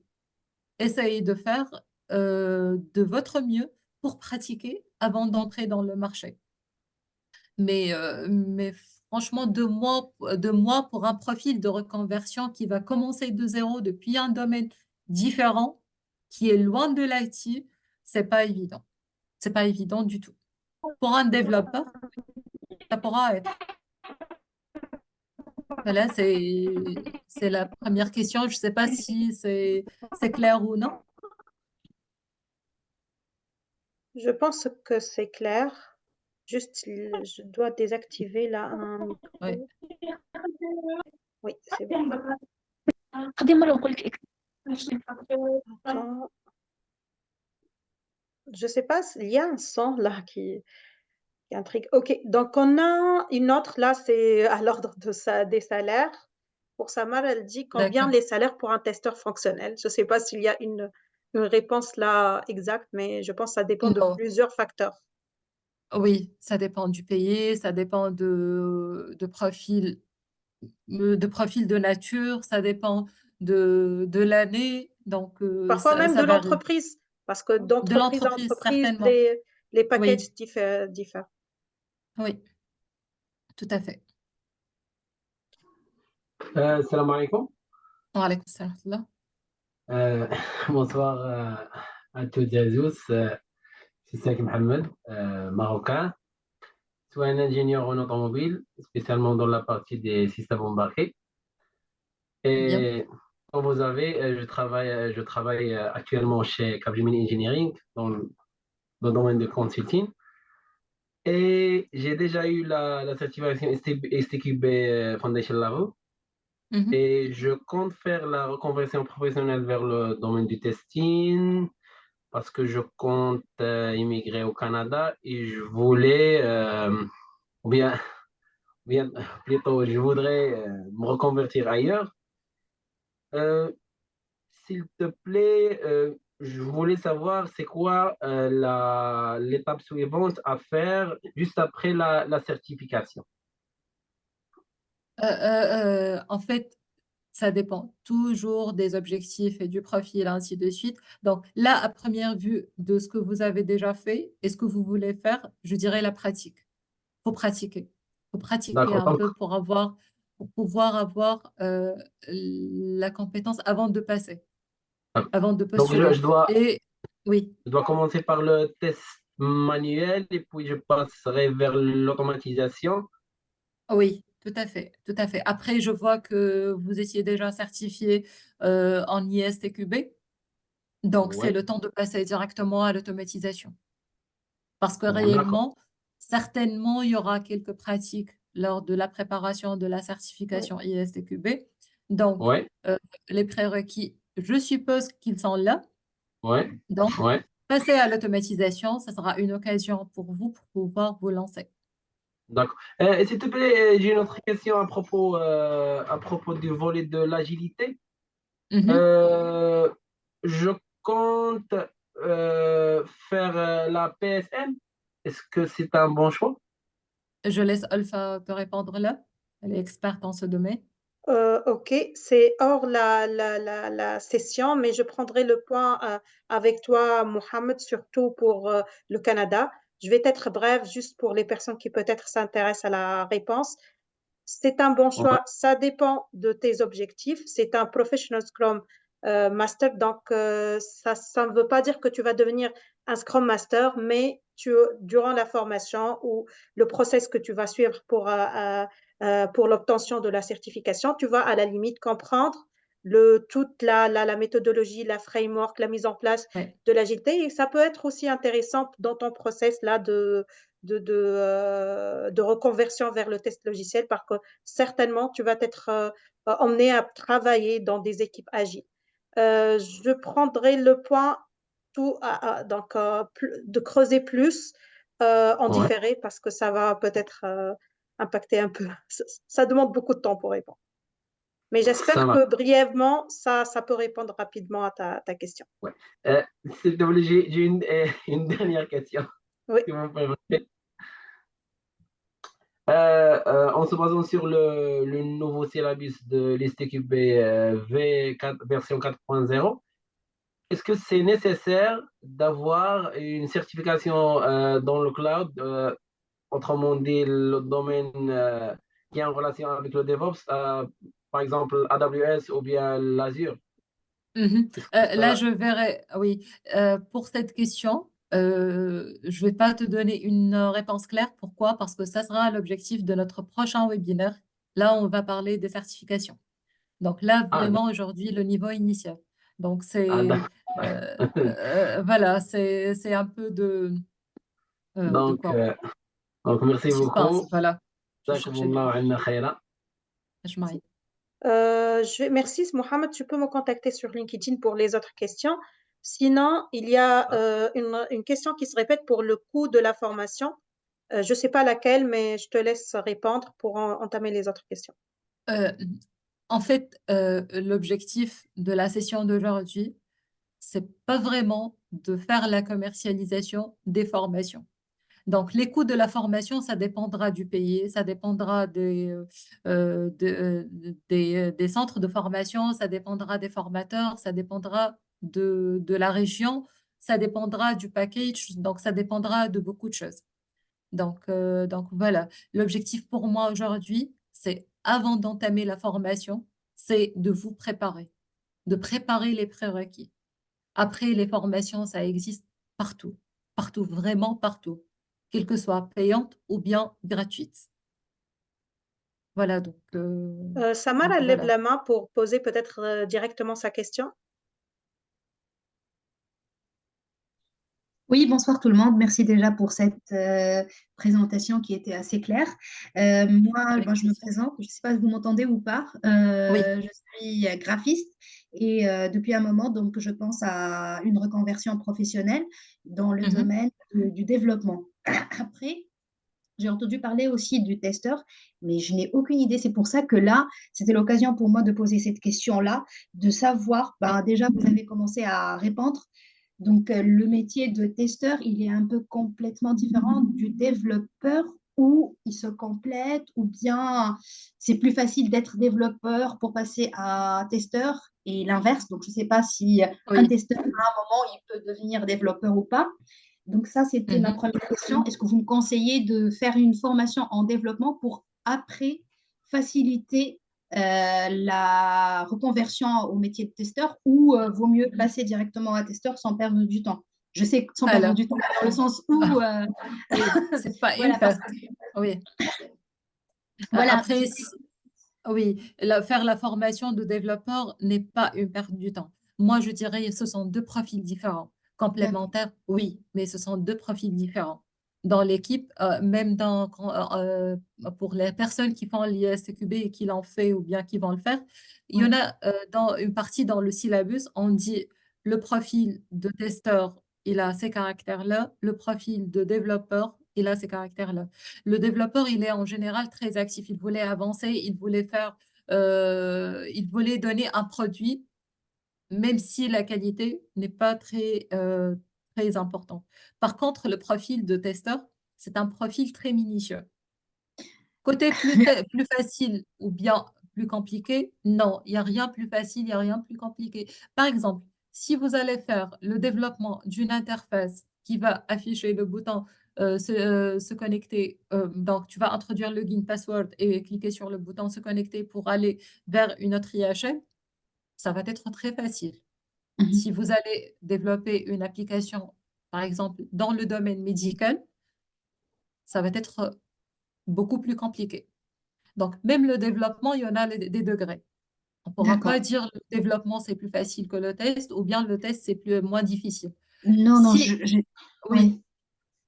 Essayez de faire de votre mieux pour pratiquer avant d'entrer dans le marché. Mais franchement, 2 mois pour un profil de reconversion qui va commencer de zéro depuis un domaine différent, qui est loin de l'IT, c'est pas évident. C'est pas évident du tout. Pour un développeur, ça pourra être. Voilà, c'est la première question. Je ne sais pas si c'est clair ou non. Je pense que c'est clair. Juste, je dois désactiver là un Oui. micro. Oui, c'est bon. قديم مرة نقول لك Attends. Je sais pas, il y a un son là qui intrigue. Ok, donc on a une autre là, c'est à l'ordre des salaires. Pour Samar, elle dit combien D'accord. les salaires pour un testeur fonctionnel. Je ne sais pas s'il y a une réponse là exacte, mais je pense que ça dépend de Non. plusieurs facteurs. Oui, ça dépend du pays, ça dépend de profil de nature, ça dépend de l'année, donc Parfois même de ça varie. l'entreprise, parce que De d'entreprise à l'entreprise, entreprise, certainement. les packages Oui, diffèrent. oui, tout à fait. Salam alaikum. Wa alaykoum salam wa rahmatullah. Euh, bonsoir à toutes et à tous. C'est Saki Mohamed, marocain. Soit un ingénieur en automobile, spécialement dans la partie des systèmes embarqués. Bien. Et comme vous savez, je travaille actuellement chez Capgemini Engineering dans le domaine de consulting. Et j'ai déjà eu la certification STQB Foundation Level. Mhm. Et je compte faire la reconversion professionnelle vers le domaine du testing parce que je compte immigrer au Canada et je voulais, ou bien, bien plutôt, je voudrais me reconvertir ailleurs. Euh, S'il te plaît, je voulais savoir c'est quoi l'étape suivante à faire juste après la certification. En fait, ça dépend toujours des objectifs et du profil, ainsi de suite. Donc là, à première vue de ce que vous avez déjà fait et ce que vous voulez faire, je dirais la pratique. Faut pratiquer. Faut pratiquer D'accord. un peu pour pouvoir avoir la compétence avant de Donc, postuler. Et oui, je dois commencer par le test manuel et puis je passerai vers l'automatisation. oui, tout à fait, tout à fait. Après, je vois que vous étiez déjà certifié en ISTQB, donc c'est Ouais, le temps de passer directement à l'automatisation. Parce que d'accord. réellement, certainement, il y aura quelques pratiques lors de la préparation de la Oui. certification ISTQB. Donc, Ouais, les prérequis, je suppose qu'ils sont là. ouais, Donc, ouais. passer à l'automatisation, ça sera une occasion pour vous pour pouvoir vous lancer. D'accord. Et s'il te plaît, j'ai une autre question à propos du volet de l'agilité. Mhm. Euh, je compte faire la PSM. Est-ce que c'est un bon choix? Je laisse Alpha te répondre là. Elle est experte en ce domaine. Ok, c'est hors la session, mais je prendrai le point avec toi, Mohamed, surtout pour le Canada. Je vais être brève juste pour les personnes qui peut-être s'intéressent à la réponse. C'est un bon Ouais, choix. Ça dépend de tes objectifs. C'est un Professional Scrum Master. Donc, ça ne veut pas dire que tu vas devenir un Scrum Master, mais durant la formation ou le process que tu vas suivre pour l'obtention de la certification, tu vas à la limite comprendre toute la méthodologie, la framework, la mise en place Ouais. de l'agilité. Et ça peut être aussi intéressant dans ton process là de reconversion vers le test logiciel parce que certainement tu vas être emmené à travailler dans des équipes agiles. Je prendrai le point donc de creuser plus en ouais, différé parce que ça va peut-être impacter un peu. Ça demande beaucoup de temps pour répondre. Mais ça j'espère marche. que brièvement, ça peut répondre rapidement à ta question. Ouais. Euh, S'il te plaît, j'ai une dernière question, Oui. si vous me permettez. En se basant sur le nouveau syllabus de l'ISTQB V4, version 4.0, est-ce que c'est nécessaire d'avoir une certification dans le cloud, autrement dit le domaine qui est en relation avec le DevOps, par exemple AWS ou bien l'Azure? Mhm. Est-ce que Là, ça... je verrai, oui, pour cette question, je ne vais pas te donner une réponse claire. Pourquoi? Parce que ça sera l'objectif de notre prochain webinaire. Là, on va parler des certifications. Donc là, Ah, vraiment, aujourd'hui, le niveau initial. Donc, d'accord. voilà, c'est un peu de Donc, quoi? donc, merci Suspense, beaucoup. voilà. Je cherchais le جزاكم mot. عنا خيرا. Je m'arrête. Merci, Mohamed. Tu peux me contacter sur LinkedIn pour les autres questions. Sinon, il y a une question qui se répète pour le coût de la formation. Je ne sais pas laquelle, mais je te laisse répondre pour entamer les autres questions. Euh, En fait, l'objectif de la session d'aujourd'hui, c'est pas vraiment de faire la commercialisation des formations. Donc, les coûts de la formation, ça dépendra du pays, ça dépendra des centres de formation, ça dépendra des formateurs, ça dépendra de la région, ça dépendra du package, donc ça dépendra de beaucoup de choses. Donc voilà, l'objectif pour moi aujourd'hui, c'est avant d'entamer la formation, c'est de vous préparer, de préparer les prérequis. Après, les formations, ça existe partout, partout, vraiment partout, qu'elles que soient payantes ou bien gratuites. Voilà, Samar, elle lève voilà. la main pour poser peut-être directement sa question. Oui, bonsoir tout le monde. Merci déjà pour cette présentation qui était assez claire. Moi, Avec je me plaisir. présente. Je ne sais pas si vous m'entendez ou pas. Oui. Je suis graphiste et depuis un moment, donc, je pense à une reconversion professionnelle dans le Mhm. domaine du développement. Après, j'ai entendu parler aussi du testeur, mais je n'ai aucune idée. C'est pour ça que là, c'était l'occasion pour moi de poser cette question-là, de savoir, Oui. déjà, vous avez commencé à répondre. Donc, le métier de testeur, il est un peu complètement différent du développeur ou il se complète ou bien c'est plus facile d'être développeur pour passer à testeur et l'inverse. Donc, je ne sais pas si un Oui. testeur, à un moment, il peut devenir développeur ou pas. Donc ça, c'était ma Mhm. première question. Est-ce que vous me conseillez de faire une formation en développement pour après faciliter la reconversion au métier de testeur ou vaut mieux passer directement à testeur sans perdre du temps? Je sais que sans perdre Alors, du temps, dans le sens où, oui, c'est pas une voilà, parce perte. que, Oui. voilà, Après, oui, faire la formation de développeur n'est pas une perte du temps. Moi, je dirais que ce sont deux profils différents. d'accord. Complémentaires, oui, mais ce sont deux profils différents. Dans l'équipe, même pour les personnes qui font l'ISTQB et qui l'ont fait ou bien qui vont le faire, il y en Oui, a dans une partie dans le syllabus, on dit le profil de testeur, il a ces caractères-là, le profil de développeur, il a ces caractères-là. Le développeur, il est en général très actif. Il voulait avancer, il voulait donner un produit, même si la qualité n'est pas très importante. Par contre, le profil de testeur, c'est un profil très minutieux. Côté plus facile ou bien plus compliqué, non, il n'y a rien plus facile, il n'y a rien plus compliqué. Par exemple, si vous allez faire le développement d'une interface qui va afficher le bouton se connecter, donc tu vas introduire le login password et cliquer sur le bouton se connecter pour aller vers une autre IHM, ça va être très facile. mhm, Si vous allez développer une application, par exemple, dans le domaine médical, ça va être beaucoup plus compliqué. Donc, même le développement, il y en a des degrés. On ne pourra d'accord. pas dire le développement, c'est plus facile que le test, ou bien le test, c'est moins difficile. Non, non, Si, oui, oui.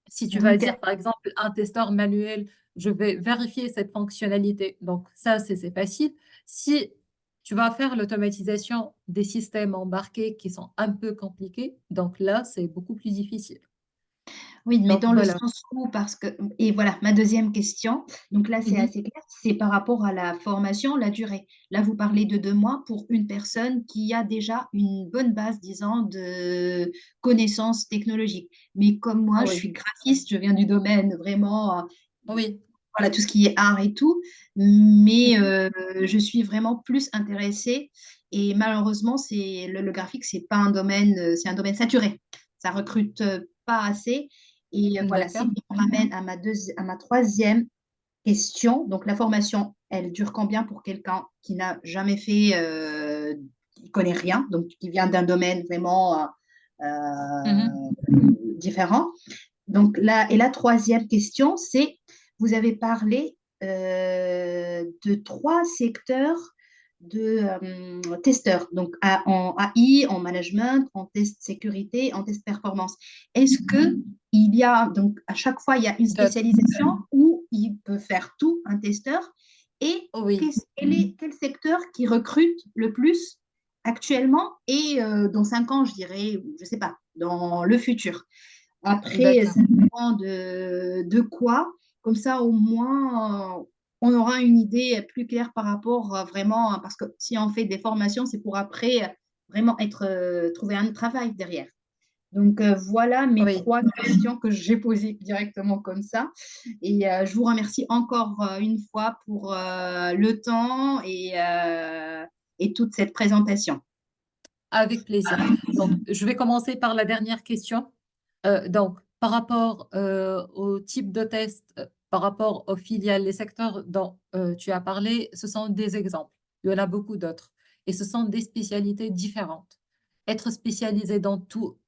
si tu vas Donc, dire, par exemple, un testeur manuel, je vais vérifier cette fonctionnalité. Donc, ça, c'est facile. Si tu vas faire l'automatisation des systèmes embarqués qui sont un peu compliqués, donc là, c'est beaucoup plus difficile. oui, mais Donc, dans le voilà. sens où, parce que, et voilà, ma deuxième question, donc là c'est Mhm. assez clair, c'est par rapport à la formation, la durée. Là, vous parlez de 2 mois pour une personne qui a déjà une bonne base, disons, de connaissances technologiques. Mais comme moi, je Oui, suis graphiste, je viens du domaine vraiment, oui. voilà, tout ce qui est art et tout, mais Mhm. je suis vraiment plus intéressée. Et malheureusement, le graphique, c'est un domaine saturé. Ça recrute pas assez. Et voilà, ce qui D'accord. me ramène à ma troisième question. Donc, la formation, elle dure combien pour quelqu'un qui n'a jamais fait, qui connaît rien, donc qui vient d'un domaine vraiment Mhm. différent. Donc, et la troisième question, c'est, vous avez parlé de 3 secteurs de testeurs, donc en AI, en management, en test sécurité, en test performance. Est-ce que il y a, donc à chaque fois, il y a une D'autres. spécialisation où il peut faire tout, un testeur, et Oui, quel secteur qui recrute le plus actuellement et dans 5 ans, je dirais, ou je ne sais pas, dans le futur. Après, d'accord. ça dépend de quoi. Comme ça, au moins, on aura une idée plus claire par rapport vraiment, parce que si on fait des formations, c'est pour après vraiment trouver un travail derrière. Donc, voilà mes Oui, 3 questions que j'ai posées directement comme ça. Et je vous remercie encore une fois pour le temps et toute cette présentation. avec plaisir. Donc, je vais commencer par la dernière question. Donc, par rapport au type de test, par rapport aux filiales, les secteurs dont tu as parlé, ce sont des exemples. Il y en a beaucoup d'autres. Et ce sont des spécialités différentes. Être spécialisé dans tout,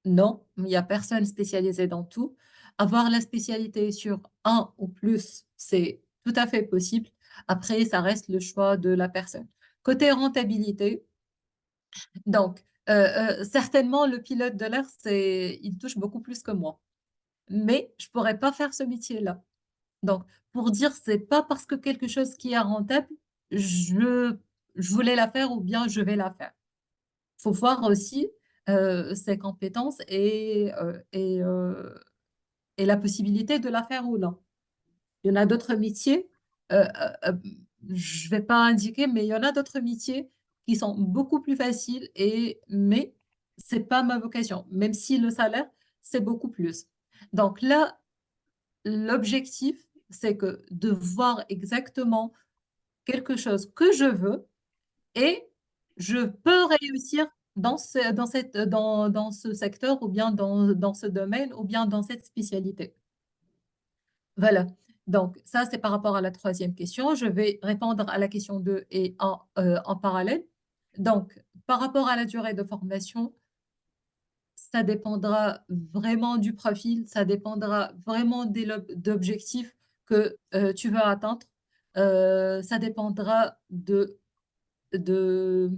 non, il n'y a personne spécialisé dans tout. Avoir la spécialité sur un ou plus, c'est tout à fait possible. Après, ça reste le choix de la personne. Côté rentabilité, donc, certainement, le pilote de l'air, il touche beaucoup plus que moi. Mais je pourrais pas faire ce métier-là. Donc, pour dire, c'est pas parce que quelque chose qui est rentable, je, je voulais la faire ou bien je vais la faire. Faut voir aussi ses compétences et la possibilité de la faire ou non. Il y en a d'autres métiers, euh, euh, euh, je vais pas indiquer, mais il y en a d'autres métiers qui sont beaucoup plus faciles mais c'est pas ma vocation, même si le salaire, c'est beaucoup plus. Donc là, l'objectif, c'est que de voir exactement quelque chose que je veux et je peux réussir dans ce secteur ou bien dans ce domaine ou bien dans cette spécialité. Voilà. Donc, ça, c'est par rapport à la troisième question. Je vais répondre à la question 2 et en parallèle. Donc, par rapport à la durée de formation, ça dépendra vraiment du profil, ça dépendra vraiment d'objectifs que tu veux atteindre. Ça dépendra de, euh,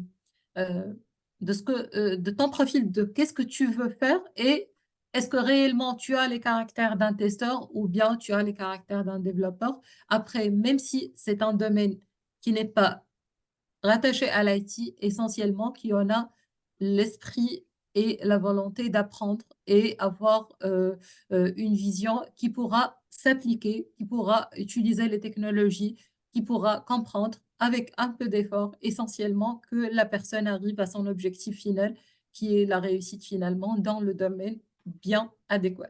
de ton profil, de qu'est-ce que tu veux faire et est-ce que réellement tu as les caractères d'un testeur ou bien tu as les caractères d'un développeur. Après, même si c'est un domaine qui n'est pas rattaché à l'IT, essentiellement, qui en a l'esprit et la volonté d'apprendre et avoir une vision qui pourra s'appliquer, qui pourra utiliser les technologies, qui pourra comprendre avec un peu d'effort, essentiellement, que la personne arrive à son objectif final, qui est la réussite finalement dans le domaine bien adéquat.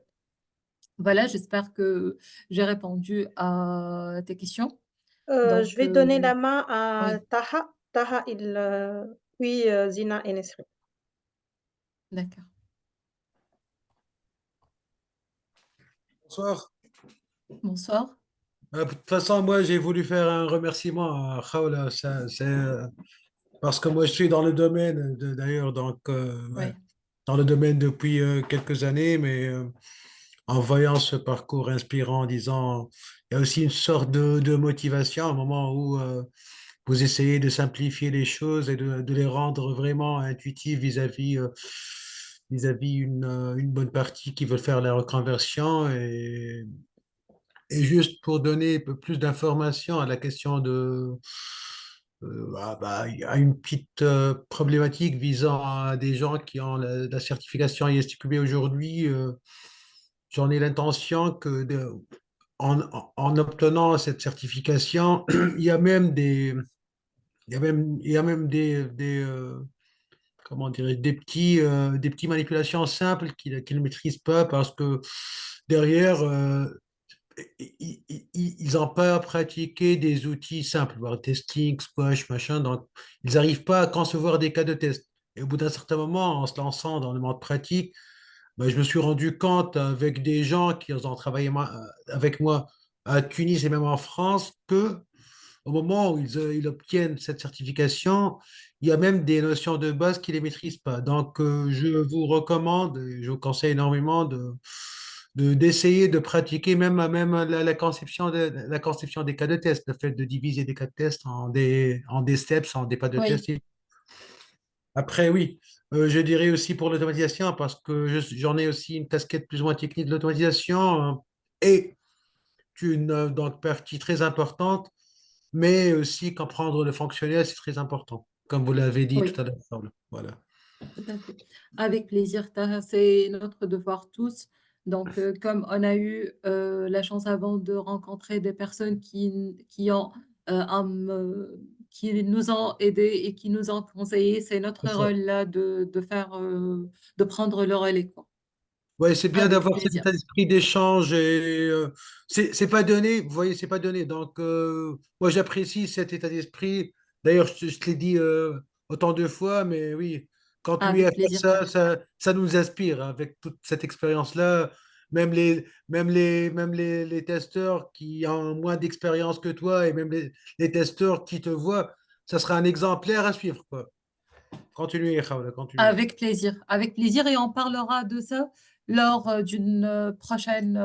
Voilà, j'espère que j'ai répondu à tes questions. Je Donc, vais donner la main à oui, Taha. Taha, puis Zina et Nesri. d'accord. Bonsoir. Bonsoir. De toute façon, moi, j'ai voulu faire un remerciement à Khawla. C'est parce que moi, je suis dans le domaine, d'ailleurs, donc, ouais, Oui. dans le domaine depuis quelques années, mais en voyant ce parcours inspirant, en disant, il y a aussi une sorte de motivation, à un moment où vous essayez de simplifier les choses et de les rendre vraiment intuitives vis-à-vis une bonne partie qui veut faire la reconversion. Et juste pour donner un peu plus d'informations à la question il y a une petite problématique visant à des gens qui ont la certification ISTQB aujourd'hui. J'en ai l'intention que en obtenant cette certification, il y a même il y a même comment dirais des petits manipulations simples qu'ils ne maîtrisent pas parce que derrière, ils n'ont pas pratiqué des outils simples, voir testing, squash, machin. Donc, ils n'arrivent pas à concevoir des cas de test. Et au bout d'un certain moment, en se lançant dans le monde pratique, ben, je me suis rendu compte avec des gens qui ont travaillé avec moi à Tunis et même en France que au moment où ils obtiennent cette certification, il y a même des notions de base qu'ils ne maîtrisent pas. Donc, je vous recommande, et je vous conseille énormément d'essayer de pratiquer même la conception la conception des cas de test, le fait de diviser des cas de test en des steps, en des pas de Oui, test. Après, oui, je dirais aussi pour l'automatisation, parce que j'en ai aussi une casquette plus ou moins technique de l'automatisation, et une donc, partie très importante mais aussi comprendre le fonctionnel, c'est très important, comme vous l'avez dit Oui. tout à l'heure, Paul. Voilà. Tout à fait. Avec plaisir, Taha, c'est notre devoir tous. Donc, comme on a eu la chance avant de rencontrer des personnes qui ont, qui nous ont aidés et qui nous ont conseillés, c'est C'est notre ça. rôle là de faire, de prendre le relais, quoi. Ouais, c'est bien Avec d'avoir cet plaisir. état d'esprit d'échange et c'est pas donné, vous voyez, c'est pas donné. Donc, moi, j'apprécie cet état d'esprit. D'ailleurs, je te l'ai dit autant de fois, mais oui, continuer à Avec faire plaisir, ça, Taha. ça nous inspire hein, avec toute cette expérience-là. Les testeurs qui ont moins d'expérience que toi et même les testeurs qui te voient, ça sera un exemplaire à suivre, quoi. Continuez, Khawla, continuez. Avec plaisir. Avec plaisir. Et on parlera de ça lors d'une prochaine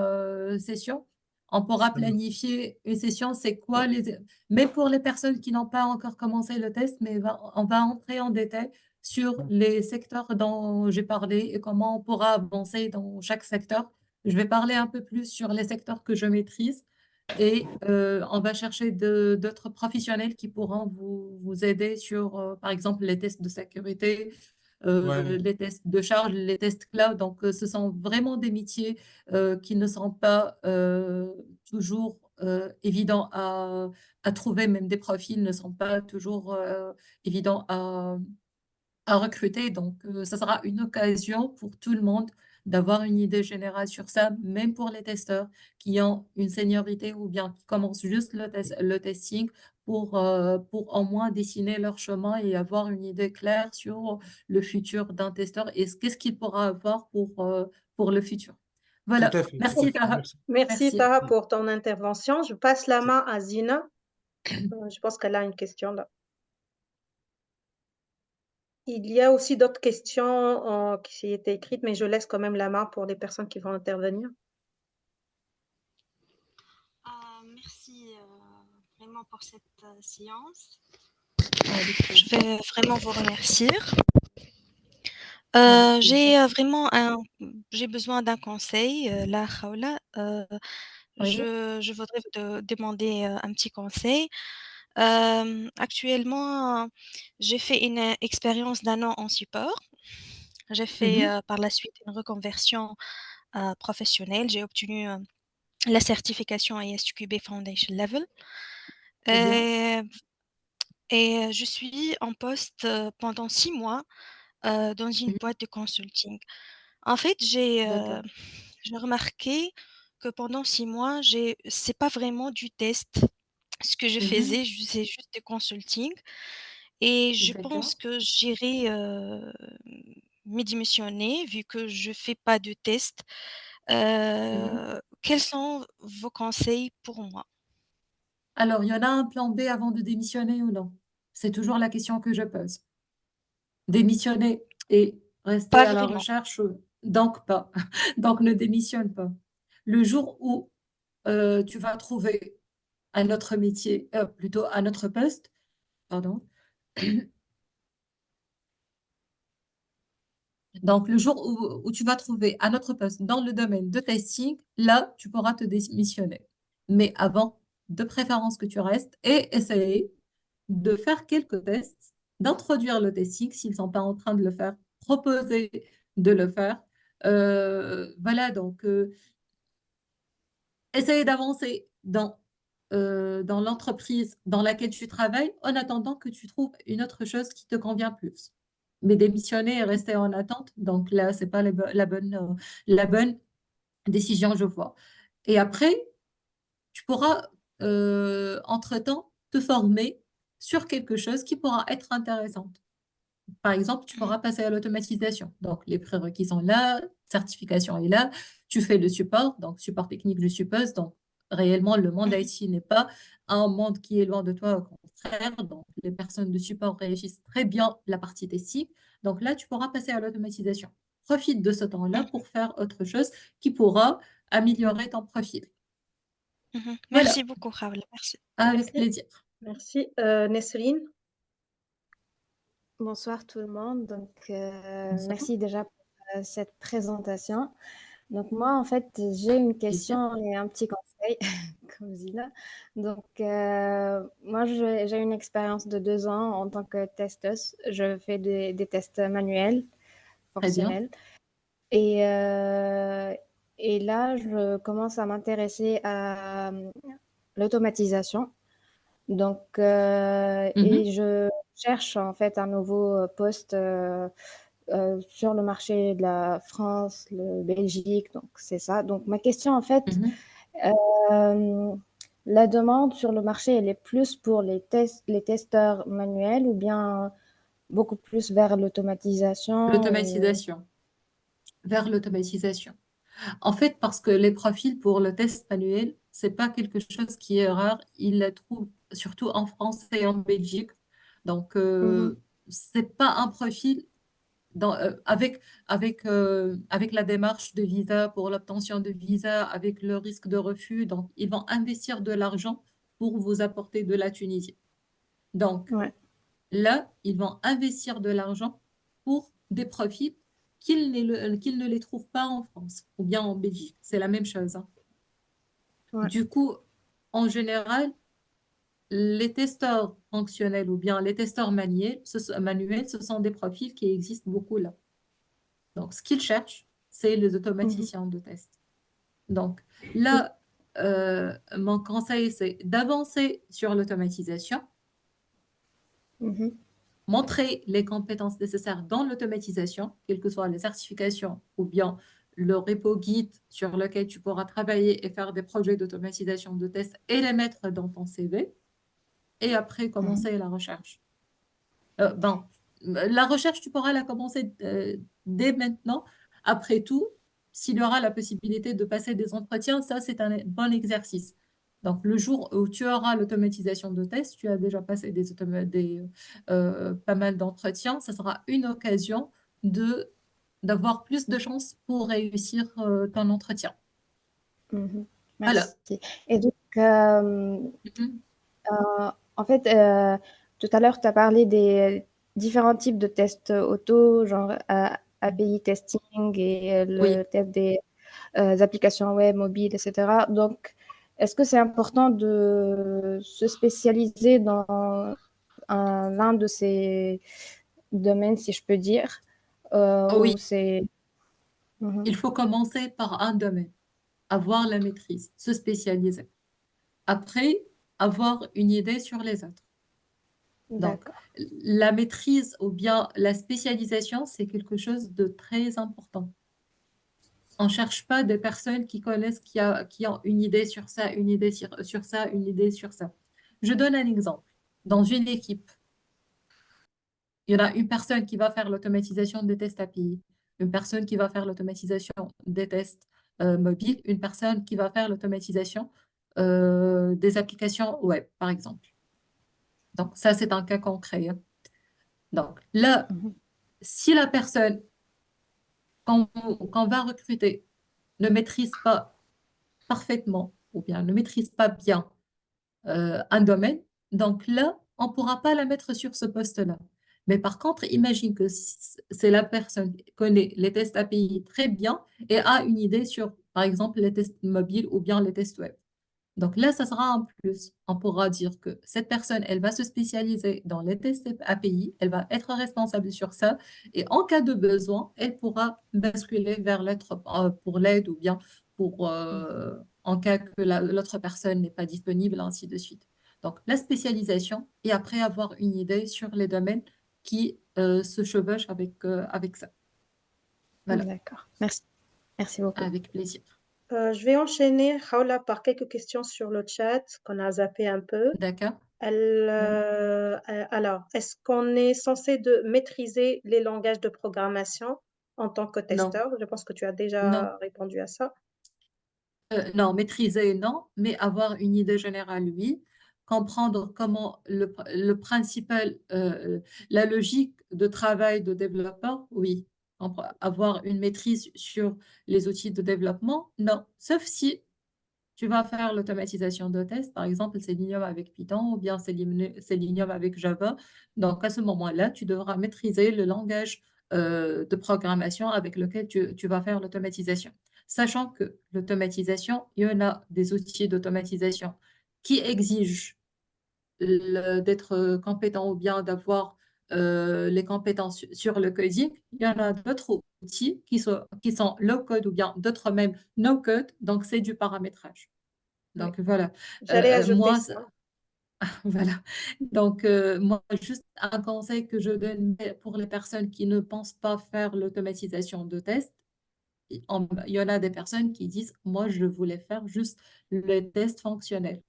session. On pourra planifier une session. C'est quoi les... Mais pour les personnes qui n'ont pas encore commencé le test, mais on va entrer en détail sur les secteurs dont j'ai parlé et comment on pourra avancer dans chaque secteur. Je vais parler un peu plus sur les secteurs que je maîtrise et on va chercher d'autres professionnels qui pourront vous aider sur, par exemple, les tests de sécurité, Ouais, les tests de charge, les tests cloud. Donc, ce sont vraiment des métiers qui ne sont pas toujours évidents à trouver, même des profils ne sont pas toujours évidents à recruter. Donc, ça sera une occasion pour tout le monde d'avoir une idée générale sur ça, même pour les testeurs qui ont une seniorité ou bien qui commencent juste le testing pour au moins dessiner leur chemin et avoir une idée claire sur le futur d'un testeur et qu'est-ce qu'il pourra avoir pour le futur. tout Voilà. à fait. Merci, Ok, Taha. merci. Merci, Merci. Tara, pour ton intervention. Je passe la main à Zina. Je pense qu'elle a une question là. Il y a aussi d'autres questions qui étaient écrites, mais je laisse quand même la main pour les personnes qui vont intervenir. Merci vraiment pour cette séance. Avec Je plaisir. vais vraiment vous remercier. Avec plaisir. J'ai besoin d'un conseil, là, Khawla. Oui. Je voudrais vous demander un petit conseil. Actuellement, j'ai fait une expérience d'un an en support. J'ai fait Mhm. par la suite une reconversion professionnelle. J'ai obtenu la certification ISQB Foundation Level. Très bien. Euh, je suis en poste pendant 6 mois dans une Mhm. boîte de consulting. En fait, D'accord. j'ai remarqué que pendant 6 mois, c'est pas vraiment du test. Ce que je Mhm. faisais, c'est juste du consulting. Et je pense D'accord. que j'irai me démissionner vu que je fais pas de test. Mhm. Quels sont vos conseils pour moi? Alors, il y en a un plan B avant de démissionner ou non? C'est toujours la question que je pose. Démissionner et rester Pas à la vraiment. recherche, donc pas. Donc, ne démissionne pas. Le jour où tu vas trouver un autre métier, plutôt un autre poste, pardon. Donc, le jour où tu vas trouver un autre poste dans le domaine de testing, là, tu pourras te démissionner. Mais avant, de préférence que tu restes et essayer de faire quelques tests, d'introduire le testing s'ils ne sont pas en train de le faire, proposer de le faire. Voilà, donc essayer d'avancer dans l'entreprise dans laquelle tu travailles en attendant que tu trouves une autre chose qui te convient plus. Mais démissionner et rester en attente, donc là, c'est pas la bonne décision, je vois. Et après, tu pourras, entre-temps, te former sur quelque chose qui pourra être intéressant. Par exemple, tu Mhm, pourras passer à l'automatisation. Donc, les prérequis sont là, certification est là, tu fais le support, donc support technique, je suppose. Donc, réellement, le monde mhm, IT n'est pas un monde qui est loin de toi, au contraire. Donc, les personnes de support réagissent très bien la partie testing. Donc, là, tu pourras passer à l'automatisation. Profite de ce temps-là mhm, pour faire autre chose qui pourra améliorer ton profil. mhm. Voilà, Merci beaucoup, Khawla. Merci. avec Merci. plaisir. Merci. Nesrine. Bonsoir tout le monde. Donc, Bonsoir, merci déjà pour cette présentation. Donc, moi, en fait, j'ai une plaisir. question et un petit conseil. pareil, comme Zina. Donc, moi, j'ai une expérience de 2 ans en tant que testeuse. Je fais des tests manuels, Très bien. fonctionnels. Et, euh, et là, je commence à m'intéresser à l'automatisation. Donc, Mhm. et je cherche en fait un nouveau poste sur le marché de la France, le Belgique. Donc, c'est ça. Donc, ma question en fait, Mhm. euh, la demande sur le marché, elle est plus pour les testeurs manuels ou bien beaucoup plus vers l'automatisation ou... L'automatisation, vers l'automatisation. En fait, parce que les profils pour le test manuel, c'est pas quelque chose qui est rare. Ils le trouvent surtout en France et en Belgique. Donc, Mhm, c'est pas un profil avec la démarche de visa pour l'obtention de visa, avec le risque de refus. Donc, ils vont investir de l'argent pour vous apporter de la Tunisie. Donc, ouais, là, ils vont investir de l'argent pour des profits qu'ils ne les trouvent pas en France ou bien en Belgique. C'est la même chose, hein. ouais. Du coup, en général, les testeurs fonctionnels ou bien les testeurs manuels, ce sont des profils qui existent beaucoup là. Donc, ce qu'ils cherchent, c'est les Mhm, automaticiens de test. Donc, là, mon conseil, c'est d'avancer sur l'automatisation, mhm, montrer les compétences nécessaires dans l'automatisation, quelles que soient les certifications ou bien le repo Git sur lequel tu pourras travailler et faire des projets d'automatisation de test et les mettre dans ton CV. Et après, mhm. commencer la recherche. Bon, la recherche, tu pourras la commencer dès maintenant. Après tout, s'il y aura la possibilité de passer des entretiens, ça, c'est un bon exercice. Donc, le jour où tu auras l'automatisation de test, tu as déjà passé pas mal d'entretiens, ça sera une occasion d'avoir plus de chances pour réussir ton entretien. Mhm. Alors, Merci. Et donc, mhm, en fait, tout à l'heure, tu as parlé des différents types de tests auto, genre API testing et le oui. test des applications web, mobiles, etc. Donc, est-ce que c'est important de se spécialiser dans l'un de ces domaines, si je peux dire, Oh oui, ou c'est... Mhm. il faut commencer par un domaine, avoir la maîtrise, se spécialiser. Après, avoir une idée sur les autres. Donc, D'accord. la maîtrise ou bien la spécialisation, c'est quelque chose de très important. On ne cherche pas des personnes qui connaissent, qui ont une idée sur ça, une idée sur ça, une idée sur ça. Je donne un exemple. Dans une équipe, il y en a une personne qui va faire l'automatisation des tests API, une personne qui va faire l'automatisation des tests mobiles, une personne qui va faire l'automatisation des applications web, par exemple. Donc, ça, c'est un cas concret, hein. Donc, là, Mhm. si la personne qu'on va recruter ne maîtrise pas parfaitement ou bien ne maîtrise pas bien un domaine, donc là, on ne pourra pas la mettre sur ce poste-là. Mais par contre, imagine que c'est la personne qui connaît les tests API très bien et a une idée sur, par exemple, les tests mobiles ou bien les tests web. Donc là, ça sera un plus. On pourra dire que cette personne, elle va se spécialiser dans les tests API, elle va être responsable sur ça, et en cas de besoin, elle pourra basculer vers l'autre pour l'aide ou bien pour en cas que l'autre personne n'est pas disponible, ainsi de suite. Donc la spécialisation et après avoir une idée sur les domaines qui se chevauchent avec ça. Voilà, D'accord. Merci. Merci beaucoup. avec plaisir. Je vais enchaîner, Raoula, par quelques questions sur le chat qu'on a zappé un peu. D'accord? Alors, est-ce qu'on est censé de maîtriser les langages de programmation en tant que Non, testeur? Je pense que tu as non. déjà répondu à ça. Non, maîtriser, non, mais avoir une idée générale, oui. Comprendre comment principal, la logique de travail de développeur, oui. Avoir une maîtrise sur les outils de développement, non. Sauf si tu vas faire l'automatisation de tests, par exemple, Selenium avec Python ou bien Selenium avec Java. Donc, à ce moment-là, tu devras maîtriser le langage de programmation avec lequel tu vas faire l'automatisation. sachant que l'automatisation, il y en a des outils d'automatisation qui exigent d'être compétent ou bien d'avoir les compétences sur le coding. Il y en a d'autres outils qui sont low-code ou bien d'autres même no-code, donc c'est du paramétrage. Oui. Donc voilà. J'allais ajouter Moi, ça. voilà. Donc, moi, juste un conseil que je donne pour les personnes qui ne pensent pas faire l'automatisation de tests, il y en a des personnes qui disent, moi, je voulais faire juste le test fonctionnel.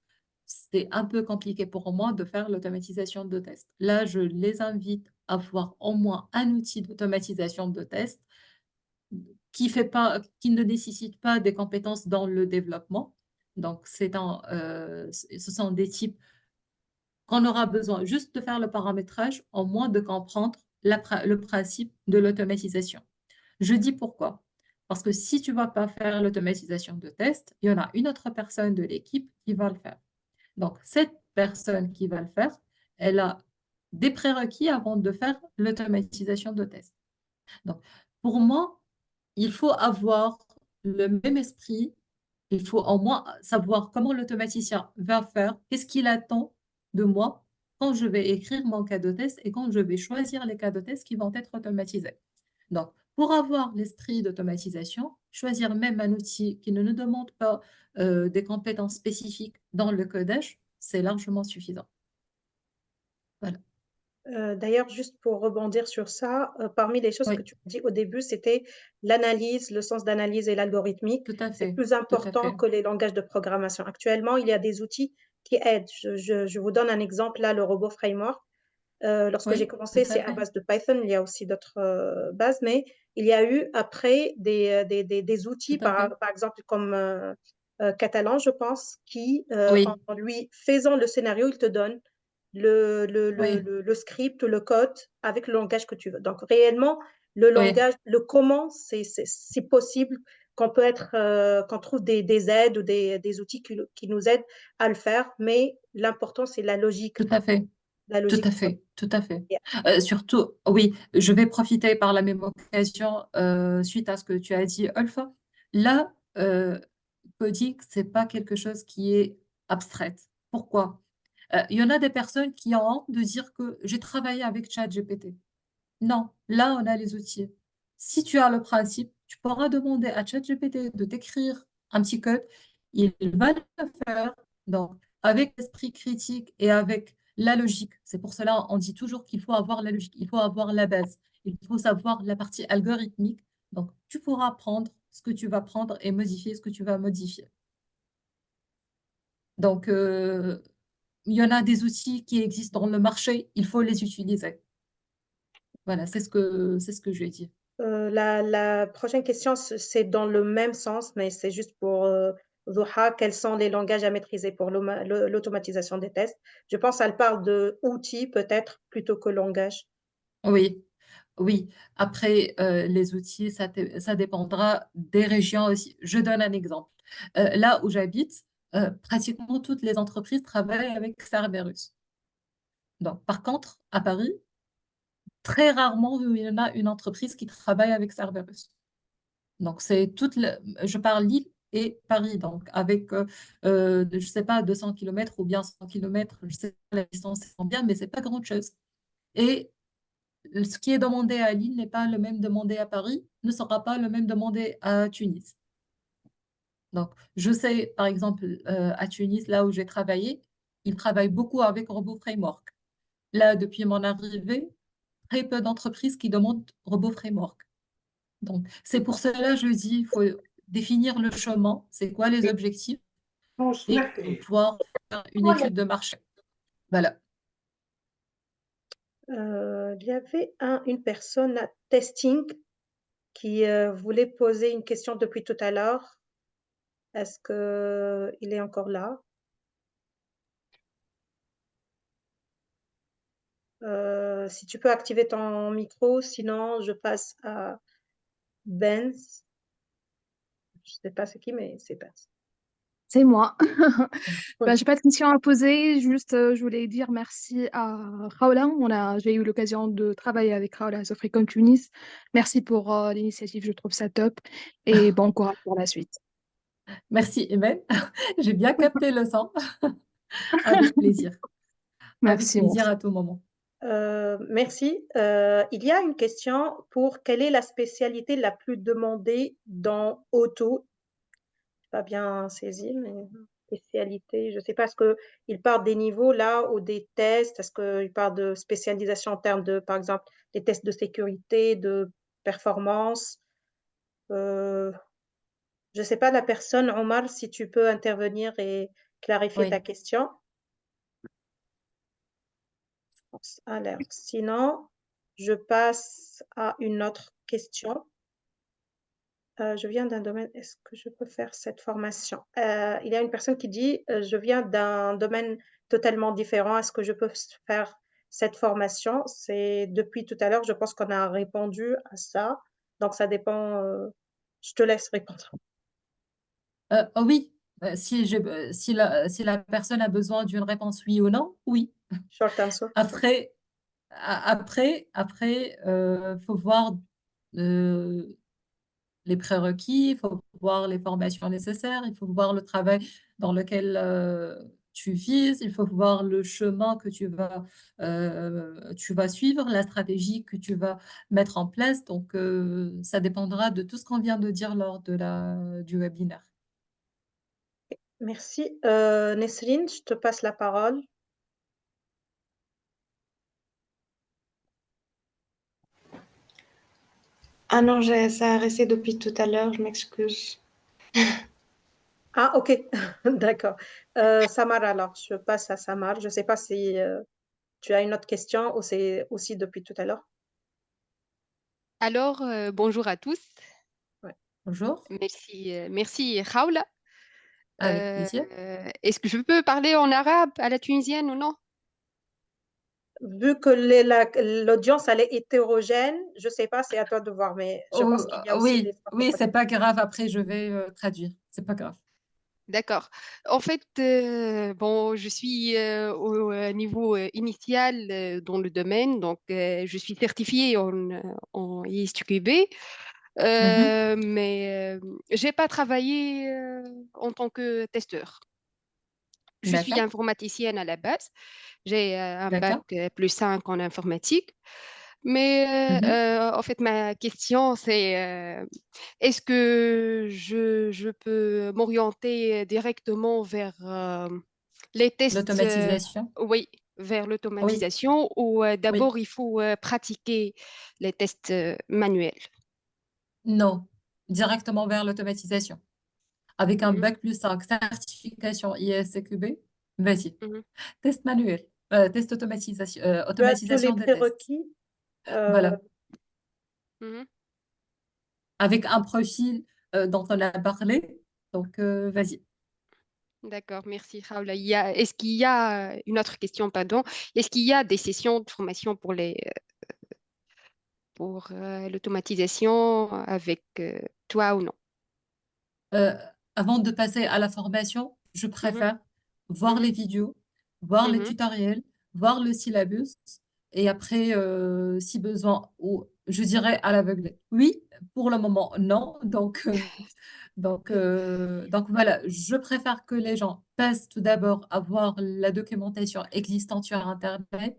C'est un peu compliqué pour moi de faire l'automatisation de tests. Là, je les invite à avoir au moins un outil d'automatisation de tests qui ne nécessite pas des compétences dans le développement. Donc, ce sont des types qu'on aura besoin juste de faire le paramétrage, au moins de comprendre le principe de l'automatisation. Je dis pourquoi. Parce que si tu ne vas pas faire l'automatisation de test, il y en a une autre personne de l'équipe qui va le faire. Donc, cette personne qui va le faire, elle a des prérequis avant de faire l'automatisation de test. Donc, pour moi, il faut avoir le même esprit. Il faut au moins savoir comment l'automaticien va faire, qu'est-ce qu'il attend de moi quand je vais écrire mon cas de test et quand je vais choisir les cas de test qui vont être automatisés. Donc, pour avoir l'esprit d'automatisation, choisir même un outil qui ne nous demande pas des compétences spécifiques dans le codage, c'est largement suffisant. Voilà. D'ailleurs, juste pour rebondir sur ça, parmi les choses Oui, que tu as dit au début, c'était l'analyse, le sens d'analyse et l'algorithmique. tout à C'est fait. plus Tout à important fait. que les langages de programmation. Actuellement, il y a des outils qui aident. Je vous donne un exemple, là, le robot framework. Lorsque j'ai Oui, tout commencé, à c'est à fait. base de Python. Il y a aussi d'autres bases, mais il y a eu après des Tout outils, à fait. par exemple comme Catalan, je pense, qui, Oui, en lui faisant le scénario, il te donne oui, le script ou le code avec le langage que tu veux. Donc, réellement, le oui, langage, le comment, c'est possible qu'on trouve des aides ou des outils qui nous aident à le faire, mais l'important, c'est la logique. tout à fait. La Tout logique. à fait, tout à fait. Surtout, oui, je vais profiter par la même occasion suite à ce que tu as dit, Olfa. Là, coding, c'est pas quelque chose qui est abstrait. Pourquoi? Il y en a des personnes qui ont honte de dire que j'ai travaillé avec ChatGPT. Non, là, on a les outils. Si tu as le principe, tu pourras demander à ChatGPT de t'écrire un petit code. Il va le faire. Donc, avec l'esprit critique et avec la logique. C'est pour cela on dit toujours qu'il faut avoir la logique, il faut avoir la base, il faut savoir la partie algorithmique. Donc, tu pourras prendre ce que tu vas prendre et modifier ce que tu vas modifier. Donc, il y en a des outils qui existent dans le marché, il faut les utiliser. Voilà, c'est ce que je vais dire. La prochaine question, c'est dans le même sens, mais c'est juste pour Zuha, quels sont les langages à maîtriser pour l'automatisation des tests? Je pense qu'elle parle de outils peut-être plutôt que langage. Oui, oui. Après, les outils, ça dépendra des régions aussi. Je donne un exemple. Là où j'habite, pratiquement toutes les entreprises travaillent avec Cerberus. Donc, par contre, à Paris, très rarement il y en a une entreprise qui travaille avec Cerberus. Donc, je parle Lille et Paris, donc avec, je ne sais pas, 200 kilomètres ou bien 100 kilomètres, je sais pas la distance, c'est combien, mais c'est pas grand-chose. Et ce qui est demandé à Lille n'est pas le même demandé à Paris, ne sera pas le même demandé à Tunis. Donc, je sais, par exemple, à Tunis, là où j'ai travaillé, ils travaillent beaucoup avec Robot Framework. Là, depuis mon arrivée, très peu d'entreprises qui demandent Robot Framework. Donc, c'est pour cela, je dis, il faut définir le chemin, c'est quoi les objectifs et pouvoir faire une étude de marché. Voilà. Il y avait une personne à testing qui voulait poser une question depuis tout à l'heure. Est-ce qu'il est encore là? Si tu peux activer ton micro, sinon je passe à Benz. Je ne sais pas c'est qui, mais c'est Benz. C'est moi. Oui. J'ai pas de questions à poser, juste je voulais dire merci à Raoula. J'ai eu l'occasion de travailler avec Raoula à Sofricom Tunis. Merci pour l'initiative, je trouve ça top. Et bon courage pour la suite. Merci, Emen. J'ai bien capté le son. Avec plaisir. Avec Merci, plaisir merci. à tout moment. Merci. Il y a une question pour quelle est la spécialité la plus demandée dans Auto? Pas bien saisi, mais spécialité, je ne sais pas, est-ce qu'il part des niveaux là ou des tests? Est-ce qu'il part de spécialisation en termes de, par exemple, des tests de sécurité, de performance? Je ne sais pas, la personne, Omar, si tu peux intervenir et clarifier ta Oui. question. Alors, sinon, je passe à une autre question. Je viens d'un domaine, est-ce que je peux faire cette formation? Il y a une personne qui dit, je viens d'un domaine totalement différent, est-ce que je peux faire cette formation? C'est depuis tout à l'heure, je pense qu'on a répondu à ça, donc ça dépend, je te laisse répondre. Oh oui, si la personne a besoin d'une réponse oui ou non, oui. Short answer. Après, faut voir euh, les prérequis, il faut voir les formations nécessaires, il faut voir le travail dans lequel tu vises, il faut voir le chemin que tu vas suivre, la stratégie que tu vas mettre en place. Donc, ça dépendra de tout ce qu'on vient de dire lors du webinaire. Merci. Nesrine, je te passe la parole. Ah non, ça a resté depuis tout à l'heure, je m'excuse. Ah, ok, d'accord. Samar, alors, je passe à Samar. Je ne sais pas si tu as une autre question ou c'est aussi depuis tout à l'heure. Alors, bonjour à tous. Ouais. Bonjour, Merci, Khawla. avec plaisir. Est-ce que je peux parler en arabe à la tunisienne ou non? Vu que l'audience, elle est hétérogène, je ne sais pas, c'est à toi de voir, mais je Oh, pense qu'il y a aussi des oui, oui, francophones. c'est pas grave. Après, je vais traduire. C'est pas grave. D'accord. En fait, bon, je suis au niveau initial dans le domaine, donc je suis certifiée en ISTQB, Mhm. mais j'ai pas travaillé en tant que testeur. Je suis D'accord, informaticienne à la base. J'ai un bac d'accord. +5 en informatique. Mais Mhm. en fait, ma question, c'est est-ce que je peux m'orienter directement vers les tests, L'automatisation. oui, vers Oui, l'automatisation, ou oui. d'abord il faut pratiquer les tests manuels? Non, directement vers l'automatisation. Avec un Mhm, bac +5, certification ISCQB, vas-y. mhm. Test manuel, test automatisation, Tu as tous les automatisation des tests. prérequis. euh, Voilà. Mhm. Avec un profil dont on a parlé. Donc, vas-y. D'accord, merci, Raoula. Est-ce qu'il y a une autre question, pardon? Est-ce qu'il y a des sessions de formation pour l'automatisation avec toi ou non? Euh, Avant de passer à la formation, je Mhm, préfère voir mhm, les vidéos, voir les mhm. tutoriels, voir le syllabus et après, si besoin, ou je dirais à l'aveugle. Oui, pour le moment, non. Donc voilà, je préfère que les gens passent tout d'abord à voir la documentation existante sur Internet,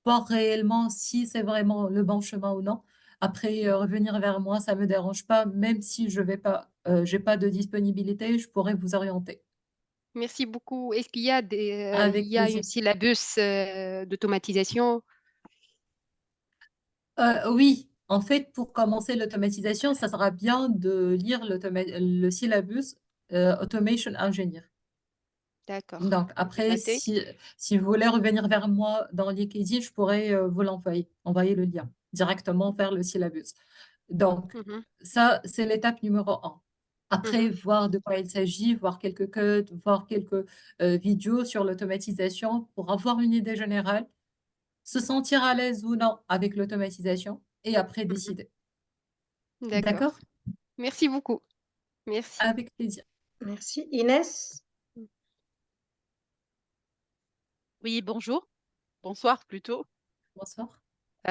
voir réellement si c'est vraiment le bon chemin ou non. Après, revenir vers moi, ça ne me dérange pas, même si je vais pas, j'ai pas de disponibilité, je pourrais vous orienter Merci beaucoup. Est-ce qu'il y a il avec y a une plaisir. syllabus d'automatisation? Oui, en fait, pour commencer l'automatisation, ça sera bien de lire le syllabus Automation Engineer. D'accord. Donc, J'ai après, noté. si vous voulez revenir vers moi dans LinkedIn, je pourrais vous envoyer le lien directement vers le syllabus. Donc, Mhm, ça, c'est l'étape numéro un. Après, mhm. voir de quoi il s'agit, voir quelques codes, voir quelques vidéos sur l'automatisation pour avoir une idée générale, se sentir à l'aise ou non avec l'automatisation et après Mhm. décider. D'accord. D'accord? Merci beaucoup. Merci. Avec plaisir. Merci. Inès? Oui, bonjour. Bonsoir plutôt. Bonsoir.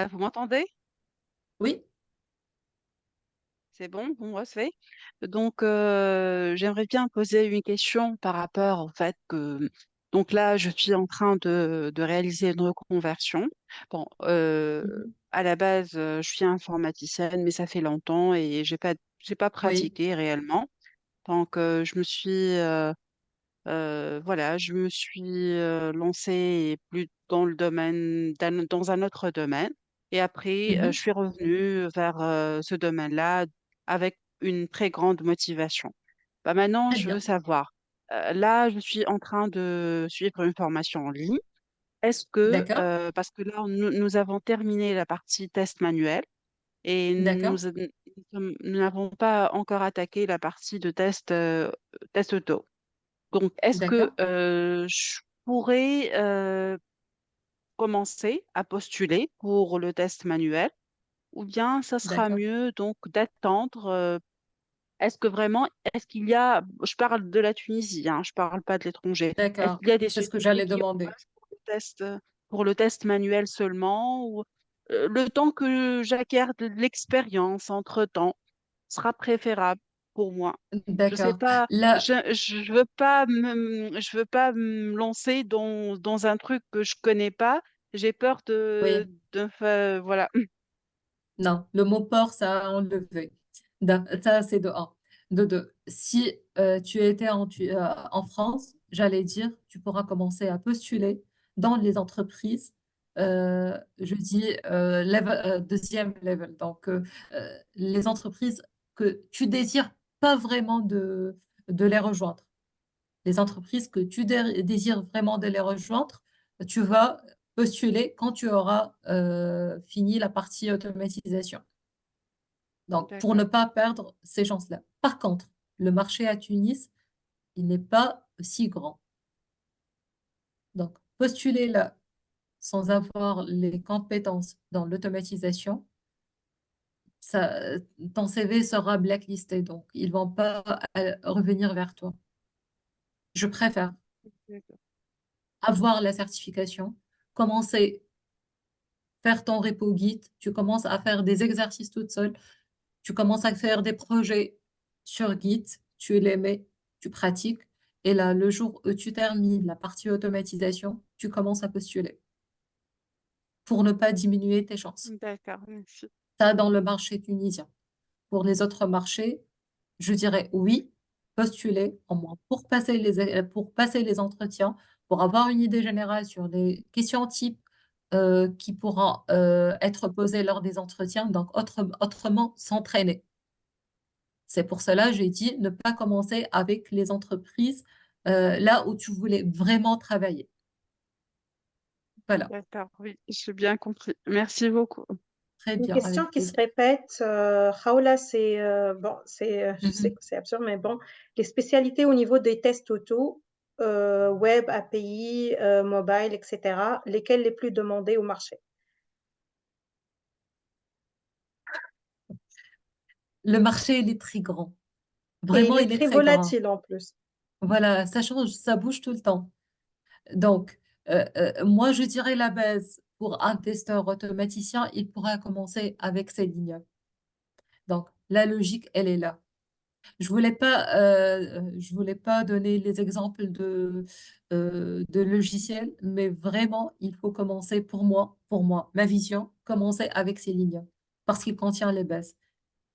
Vous m'entendez? Oui, C'est bon, bon, ouais, c'est. Donc, j'aimerais bien poser une question par rapport au fait que, donc là, je suis en train de réaliser une reconversion. Bon, mhm, à la base, je suis informaticienne, mais ça fait longtemps et j'ai pas oui, pratiqué réellement. Donc, voilà, je me suis lancée plus dans le domaine, dans un autre domaine. Et après, mhm, je suis revenue vers ce domaine-là avec une très grande motivation. Bah, maintenant, très je veux bien. savoir, là, je suis en train de suivre une formation en ligne. Est-ce que, D'accord, parce que là, nous avons terminé la partie test manuel et d'accord, nous n'avons pas encore attaqué la partie de test auto. Donc, est-ce que d'accord, je pourrais commencer à postuler pour le test manuel ou bien ça sera d'accord, mieux donc d'attendre est-ce que vraiment, est-ce qu'il y a, je parle de la Tunisie, hein, je parle pas de l'étranger, est-ce d'accord. qu'il y a des C'est ce que sociétés j'allais qui demander. passent pour le test manuel seulement ou le temps que j'acquiert de l'expérience entre-temps sera préférable pour moi. Je sais D'accord. pas, Là, je veux pas me lancer dans un truc que je connais pas. J'ai peur oui. voilà. Non, le mot port, ça a enlevé. Ça, c'est de un. De deux, si tu étais en France, j'allais dire, tu pourras commencer à postuler dans les entreprises, je dis deuxième level. Donc, les entreprises que tu désires pas vraiment de les rejoindre. Les entreprises que tu désires vraiment de les rejoindre, tu vas postuler quand tu auras fini la partie automatisation. Donc, pour ne D'accord, pas perdre ces chances-là. Par contre, le marché à Tunis, il n'est pas si grand. Donc, postuler là sans avoir les compétences dans l'automatisation, ça, ton CV sera blacklisté. Donc, ils vont pas revenir vers toi. Je préfère d'accord, avoir la certification, commencer faire ton repo Git, tu commences à faire des exercices toute seule, tu commences à faire des projets sur Git, tu les mets, tu pratiques, et là, le jour où tu termines la partie automatisation, tu commences à postuler pour ne pas diminuer tes chances. d'accord, merci. Ça, dans le marché tunisien. Pour les autres marchés, je dirais oui, postuler au moins pour passer les entretiens, pour avoir une idée générale sur les questions types qui pourront être posées lors des entretiens, donc autrement s'entraîner. C'est pour cela que j'ai dit ne pas commencer avec les entreprises là où tu voulais vraiment travailler. Voilà, D'accord, oui, j'ai bien compris. Merci beaucoup. très Une bien, question avec qui se plaisir. répète, Khawla, c'est bon, je sais Mhm. que c'est absurde, mais bon, les spécialités au niveau des tests auto, web, API, mobile, etc., lesquelles les plus demandées au marché? Le marché, il est très grand. Et il Vraiment, est il est très très grand. volatile en plus. Voilà, ça change, ça bouge tout le temps. Donc, moi, je dirais la base pour un testeur automaticien, il pourra commencer avec ces lignes. Donc, la logique, elle est là. Je voulais pas donner les exemples de logiciels, mais vraiment, il faut commencer pour moi, ma vision, commencer avec ces lignes parce qu'il contient les bases,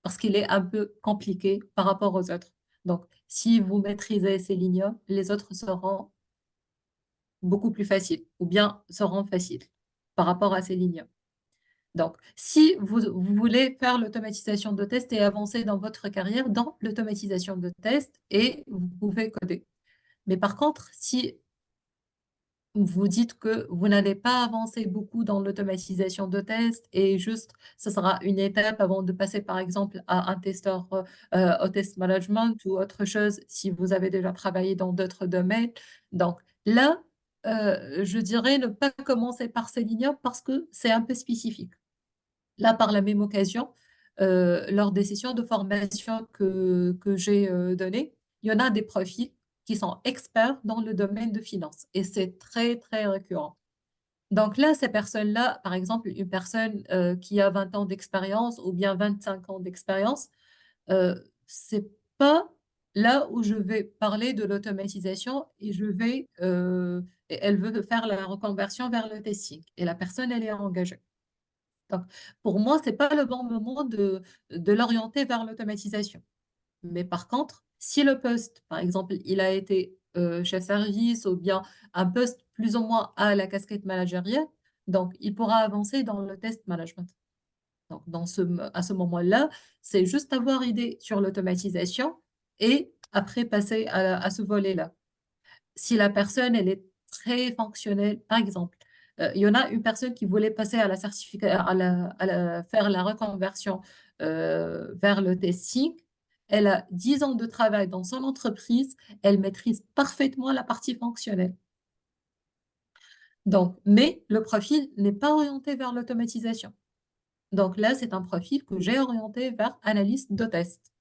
parce qu'il est un peu compliqué par rapport aux autres. Donc, si vous maîtrisez ces lignes, les autres seront beaucoup plus faciles ou bien seront faciles par rapport à ces lignes. Donc, si vous voulez faire l'automatisation de test et avancer dans votre carrière dans l'automatisation de test, et vous pouvez coder. Mais par contre, si vous dites que vous n'allez pas avancer beaucoup dans l'automatisation de test et juste, ce sera une étape avant de passer, par exemple, à un testeur au test management ou autre chose, si vous avez déjà travaillé dans d'autres domaines. Donc là, je dirais ne pas commencer par ces lignes parce que c'est un peu spécifique. Là, par la même occasion, lors des sessions de formation que j'ai données, il y en a des profils qui sont experts dans le domaine de finance et c'est très, très récurrent. Donc là, ces personnes-là, par exemple, une personne qui a 20 ans d'expérience ou bien 25 ans d'expérience, c'est pas là où je vais parler de l'automatisation et et elle veut faire la reconversion vers le testing et la personne, elle est engagée. Donc, pour moi, c'est pas le bon moment de l'orienter vers l'automatisation. Mais par contre, si le poste, par exemple, il a été chef service ou bien un poste plus ou moins à la casquette managériale, donc il pourra avancer dans le test management. Donc, à ce moment-là, c'est juste avoir idée sur l'automatisation et après passer à ce volet-là. Si la personne, elle est très fonctionnelle, par exemple, il y en a une personne qui voulait passer à la faire la reconversion vers le testing. Elle a 10 ans de travail dans son entreprise, elle maîtrise parfaitement la partie fonctionnelle. Donc, mais le profil n'est pas orienté vers l'automatisation. Donc là, c'est un profil que j'ai orienté vers analyste de test.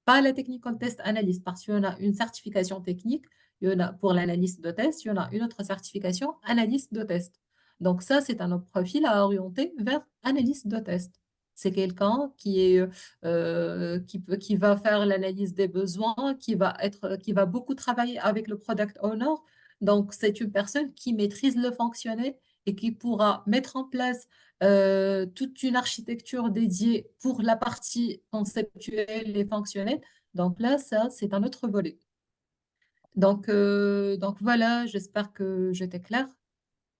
Pas la technical test analyst, parce qu'il y en a une certification technique, il y en a pour l'analyste de test, il y en a une autre certification, analyste de test. Donc ça, c'est un autre profil à orienter vers analyste de test. C'est quelqu'un qui va faire l'analyse des besoins, qui va beaucoup travailler avec le product owner. Donc, c'est une personne qui maîtrise le fonctionnel et qui pourra mettre en place toute une architecture dédiée pour la partie conceptuelle et fonctionnelle. Donc là, ça, c'est un autre volet. Donc voilà, j'espère que j'étais claire.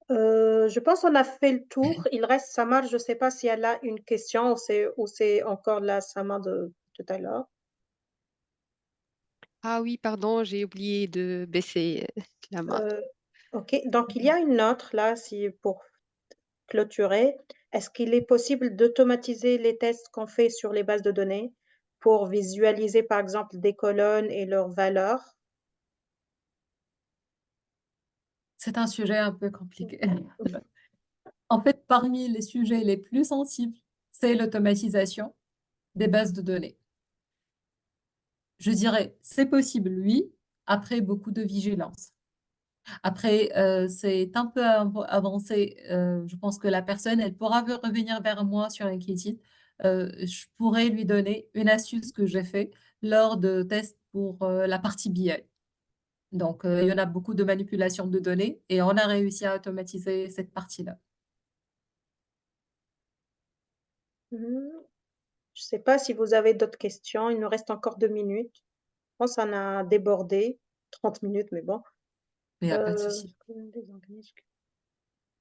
Je pense qu'on a fait le tour. Il reste Samar. Je ne sais pas si elle a une question ou c'est encore la Samar de tout à l'heure. Ah oui, pardon, j'ai oublié de baisser la main. OK. Donc, il y a une autre là, si pour clôturer. Est-ce qu'il est possible d'automatiser les tests qu'on fait sur les bases de données pour visualiser, par exemple, des colonnes et leurs valeurs? C'est un sujet un peu compliqué. En fait, parmi les sujets les plus sensibles, c'est l'automatisation des bases de données. Je dirais, c'est possible, oui, après beaucoup de vigilance. Après, c'est un peu avancé. Je pense que la personne, elle pourra revenir vers moi sur LinkedIn. Je pourrais lui donner une astuce que j'ai fait lors de tests pour la partie BI. Donc, il y en a beaucoup de manipulation de données et on a réussi à automatiser cette partie-là. Je ne sais pas si vous avez d'autres questions. Il nous reste encore 2 minutes. Je pense qu'on a débordé 30 minutes, mais bon. Il n'y a pas de souci.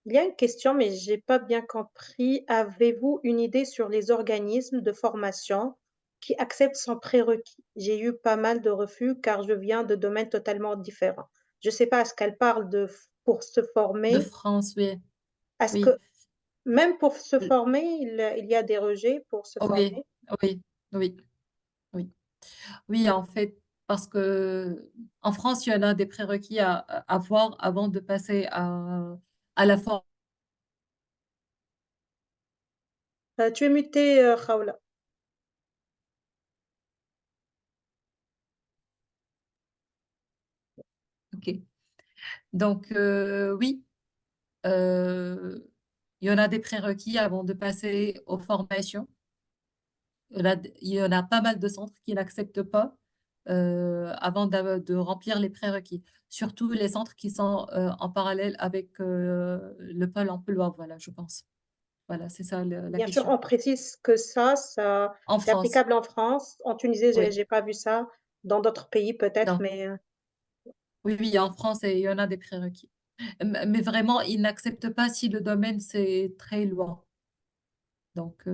Il y a une question, mais je n'ai pas bien compris. Avez-vous une idée sur les organismes de formation qui acceptent sans prérequis? J'ai eu pas mal de refus car je viens de domaines totalement différents. Je ne sais pas, est-ce qu'elle parle pour se De former? France, oui. Est-ce Oui. que même pour se former, il y a des rejets pour se Oui, former? oui, oui, oui. Oui, en fait, parce que en France, il y en a des prérequis à avoir avant de passer à la formation. Tu es mutée, Khawla. OK. Donc, oui, euh, il y en a des prérequis avant de passer aux formations. Il y en a pas mal de centres qui n'acceptent pas avant de remplir les prérequis. Surtout les centres qui sont en parallèle avec le pôle emploi, voilà, je pense. Voilà, c'est ça la Bien sûr, question. on précise que ça En c'est France, applicable en France. En Tunisie, oui. j'ai pas vu ça. Dans d'autres pays, peut-être, Non. mais Oui, oui, en France, il y en a des prérequis. Mais vraiment, ils n'acceptent pas si le domaine, c'est très loin. Donc,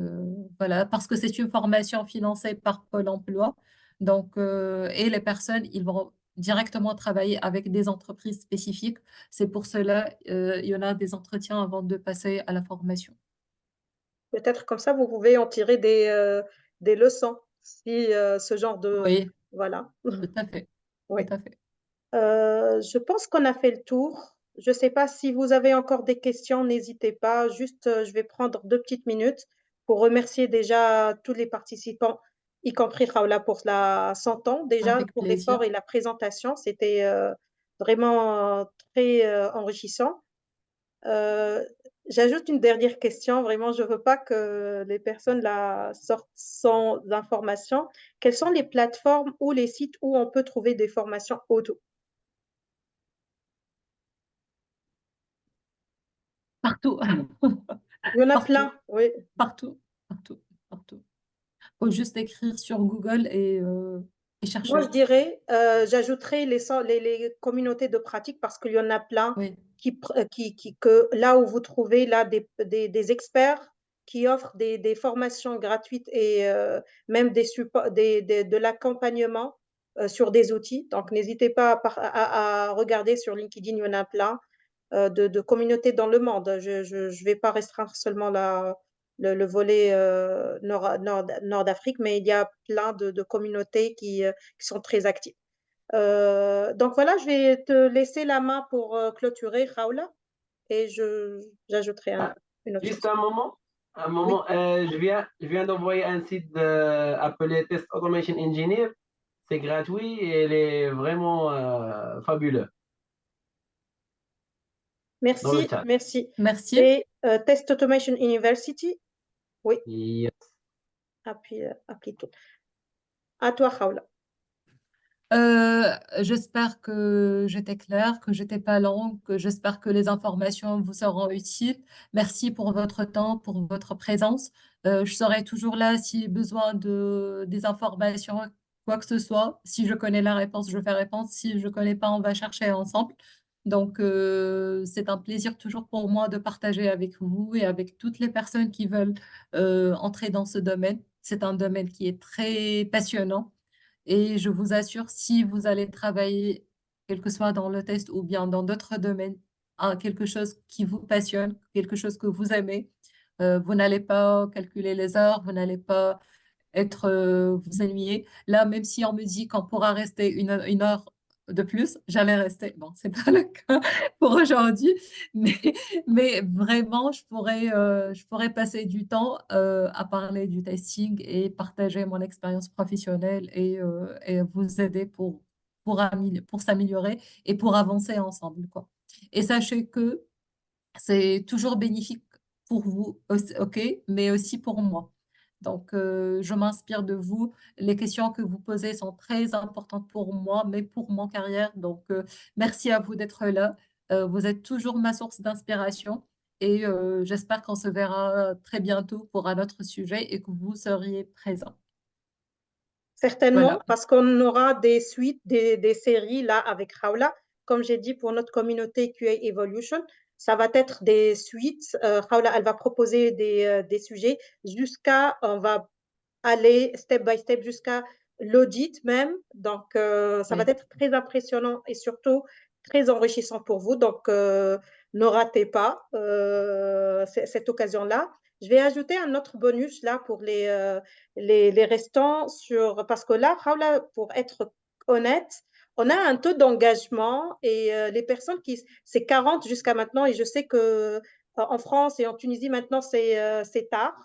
voilà, parce que c'est une formation financée par Pôle emploi. Donc, et les personnes, ils vont directement travailler avec des entreprises spécifiques. C'est pour cela, il y en a des entretiens avant de passer à la formation. peut-être comme ça, vous pouvez en tirer des leçons si ce genre de... Oui, Voilà. tout à fait. Oui. Tout à fait. Je pense qu'on a fait le tour. Je ne sais pas si vous avez encore des questions, n'hésitez pas. Juste, je vais prendre 2 petites minutes pour remercier déjà tous les participants y compris Raoula pour son temps. Déjà, Avec pour plaisir. l'effort et la présentation, c'était vraiment très enrichissant. J'ajoute une dernière question. Vraiment, je ne veux pas que les personnes là sortent sans information. Quelles sont les plateformes ou les sites où on peut trouver des formations auto? Partout. Il y en a Partout. plein, oui. Partout. Partout. Partout. Faut juste écrire sur Google et Moi, je chercher. dirais, j'ajouterais les communautés de pratique parce qu'il y en a plein Oui. que là où vous trouvez là des experts qui offrent des formations gratuites et même de l'accompagnement sur des outils. Donc, n'hésitez pas à regarder sur LinkedIn, il y en a plein de communautés dans le monde. Je ne vais pas restreindre seulement le volet nord d'Afrique, mais il y a plein de communautés qui sont très actives. Donc voilà, je vais te laisser la main pour clôturer, Raoula, et j'ajouterai Ah, une autre juste chose. un Oui, moment, je viens d'envoyer un site appelé Test Automation Engineer. C'est gratuit et il est vraiment fabuleux dans le merci, chat. merci. Merci. C'est Test Automation University. Oui, Yes. appuie tout. À toi, Raoula. J'espère que j'étais claire, que j'étais pas longue, que j'espère que les informations vous seront utiles. Merci pour votre temps, pour votre présence. Je serai toujours là si besoin de des informations, quoi que ce soit. Si je connais la réponse, je fais réponse. Si je connais pas, on va chercher ensemble. Donc, c'est un plaisir toujours pour moi de partager avec vous et avec toutes les personnes qui veulent entrer dans ce domaine. C'est un domaine qui est très passionnant. Et je vous assure, si vous allez travailler, quel que soit dans le test ou bien dans d'autres domaines, quelque chose qui vous passionne, quelque chose que vous aimez, vous n'allez pas calculer les heures, vous n'allez pas vous ennuyer. Là, même si on me dit qu'on pourra rester une heure de plus, j'allais rester. Bon, c'est pas le cas pour aujourd'hui, mais, mais vraiment, je pourrais passer du temps à parler du testing et partager mon expérience professionnelle et vous aider pour s'améliorer et pour avancer ensemble, quoi. Et sachez que c'est toujours bénéfique pour vous, OK, mais aussi pour moi. Donc, je m'inspire de vous. Les questions que vous posez sont très importantes pour moi, mais pour mon carrière. Donc, merci à vous d'être là. Vous êtes toujours ma source d'inspiration et j'espère qu'on se verra très bientôt pour un autre sujet et que vous seriez présents. Certainement, Voilà. parce qu'on aura des suites, des séries là avec Raoula. Comme j'ai dit, pour notre communauté QA Evolution, ça va être des suites. Raoula, elle va proposer des sujets on va aller step by step jusqu'à l'audit même. Donc, ça va Oui, être très impressionnant et surtout très enrichissant pour vous. Donc, ne ratez pas cette occasion-là. Je vais ajouter un autre bonus là pour les restants parce que là, Raoula, pour être honnête, on a un taux d'engagement et les personnes c'est 40 jusqu'à maintenant et je sais que en France et en Tunisie maintenant c'est tard,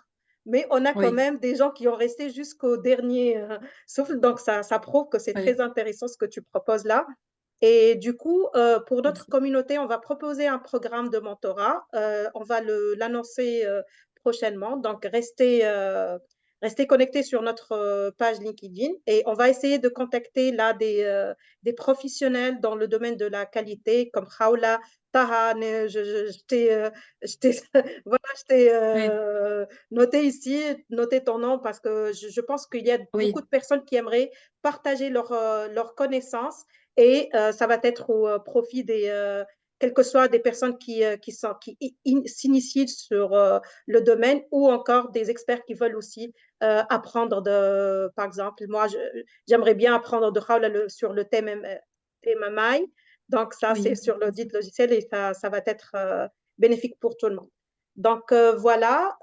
mais on a quand oui, même des gens qui ont resté jusqu'au dernier souffle, donc ça prouve que c'est oui. très intéressant ce que tu proposes là. Et du coup, pour notre Merci. communauté, on va proposer un programme de mentorat. On va l'annoncer prochainement. Donc, restez connectés sur notre page LinkedIn et on va essayer de contacter là des professionnels dans le domaine de la qualité comme Raoula, Taha. Voilà, je t'ai Oui, noté ici, noté ton nom parce que je pense qu'il y a beaucoup oui, de personnes qui aimeraient partager leurs connaissances et ça va être au profit quelles que soient des personnes qui s'initient sur le domaine ou encore des experts qui veulent aussi apprendre par exemple, moi, j'aimerais bien apprendre de Raoul sur le thème MMI. Donc, ça, c'est oui. sur l'audit logiciel et ça va être bénéfique pour tout le monde. Donc, voilà.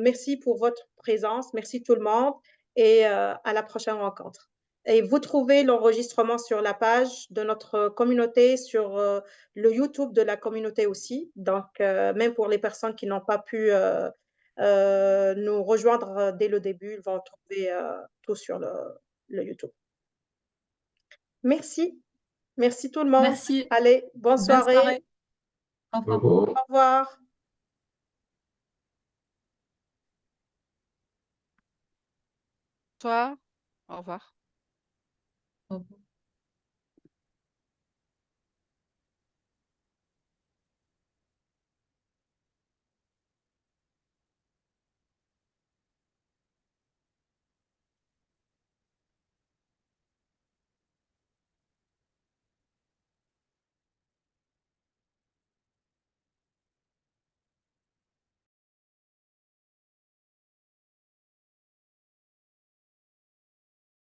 Merci pour votre présence. Merci tout le monde et à la prochaine rencontre. Et vous trouvez l'enregistrement sur la page de notre communauté, sur le YouTube de la communauté aussi. Donc, même pour les personnes qui n'ont pas pu nous rejoindre dès le début. Ils vont trouver tout sur le YouTube. Merci. Merci tout le monde. Merci. Allez, bonne Bonne soirée. soirée. Au revoir. Au revoir. Toi, au revoir. Au revoir.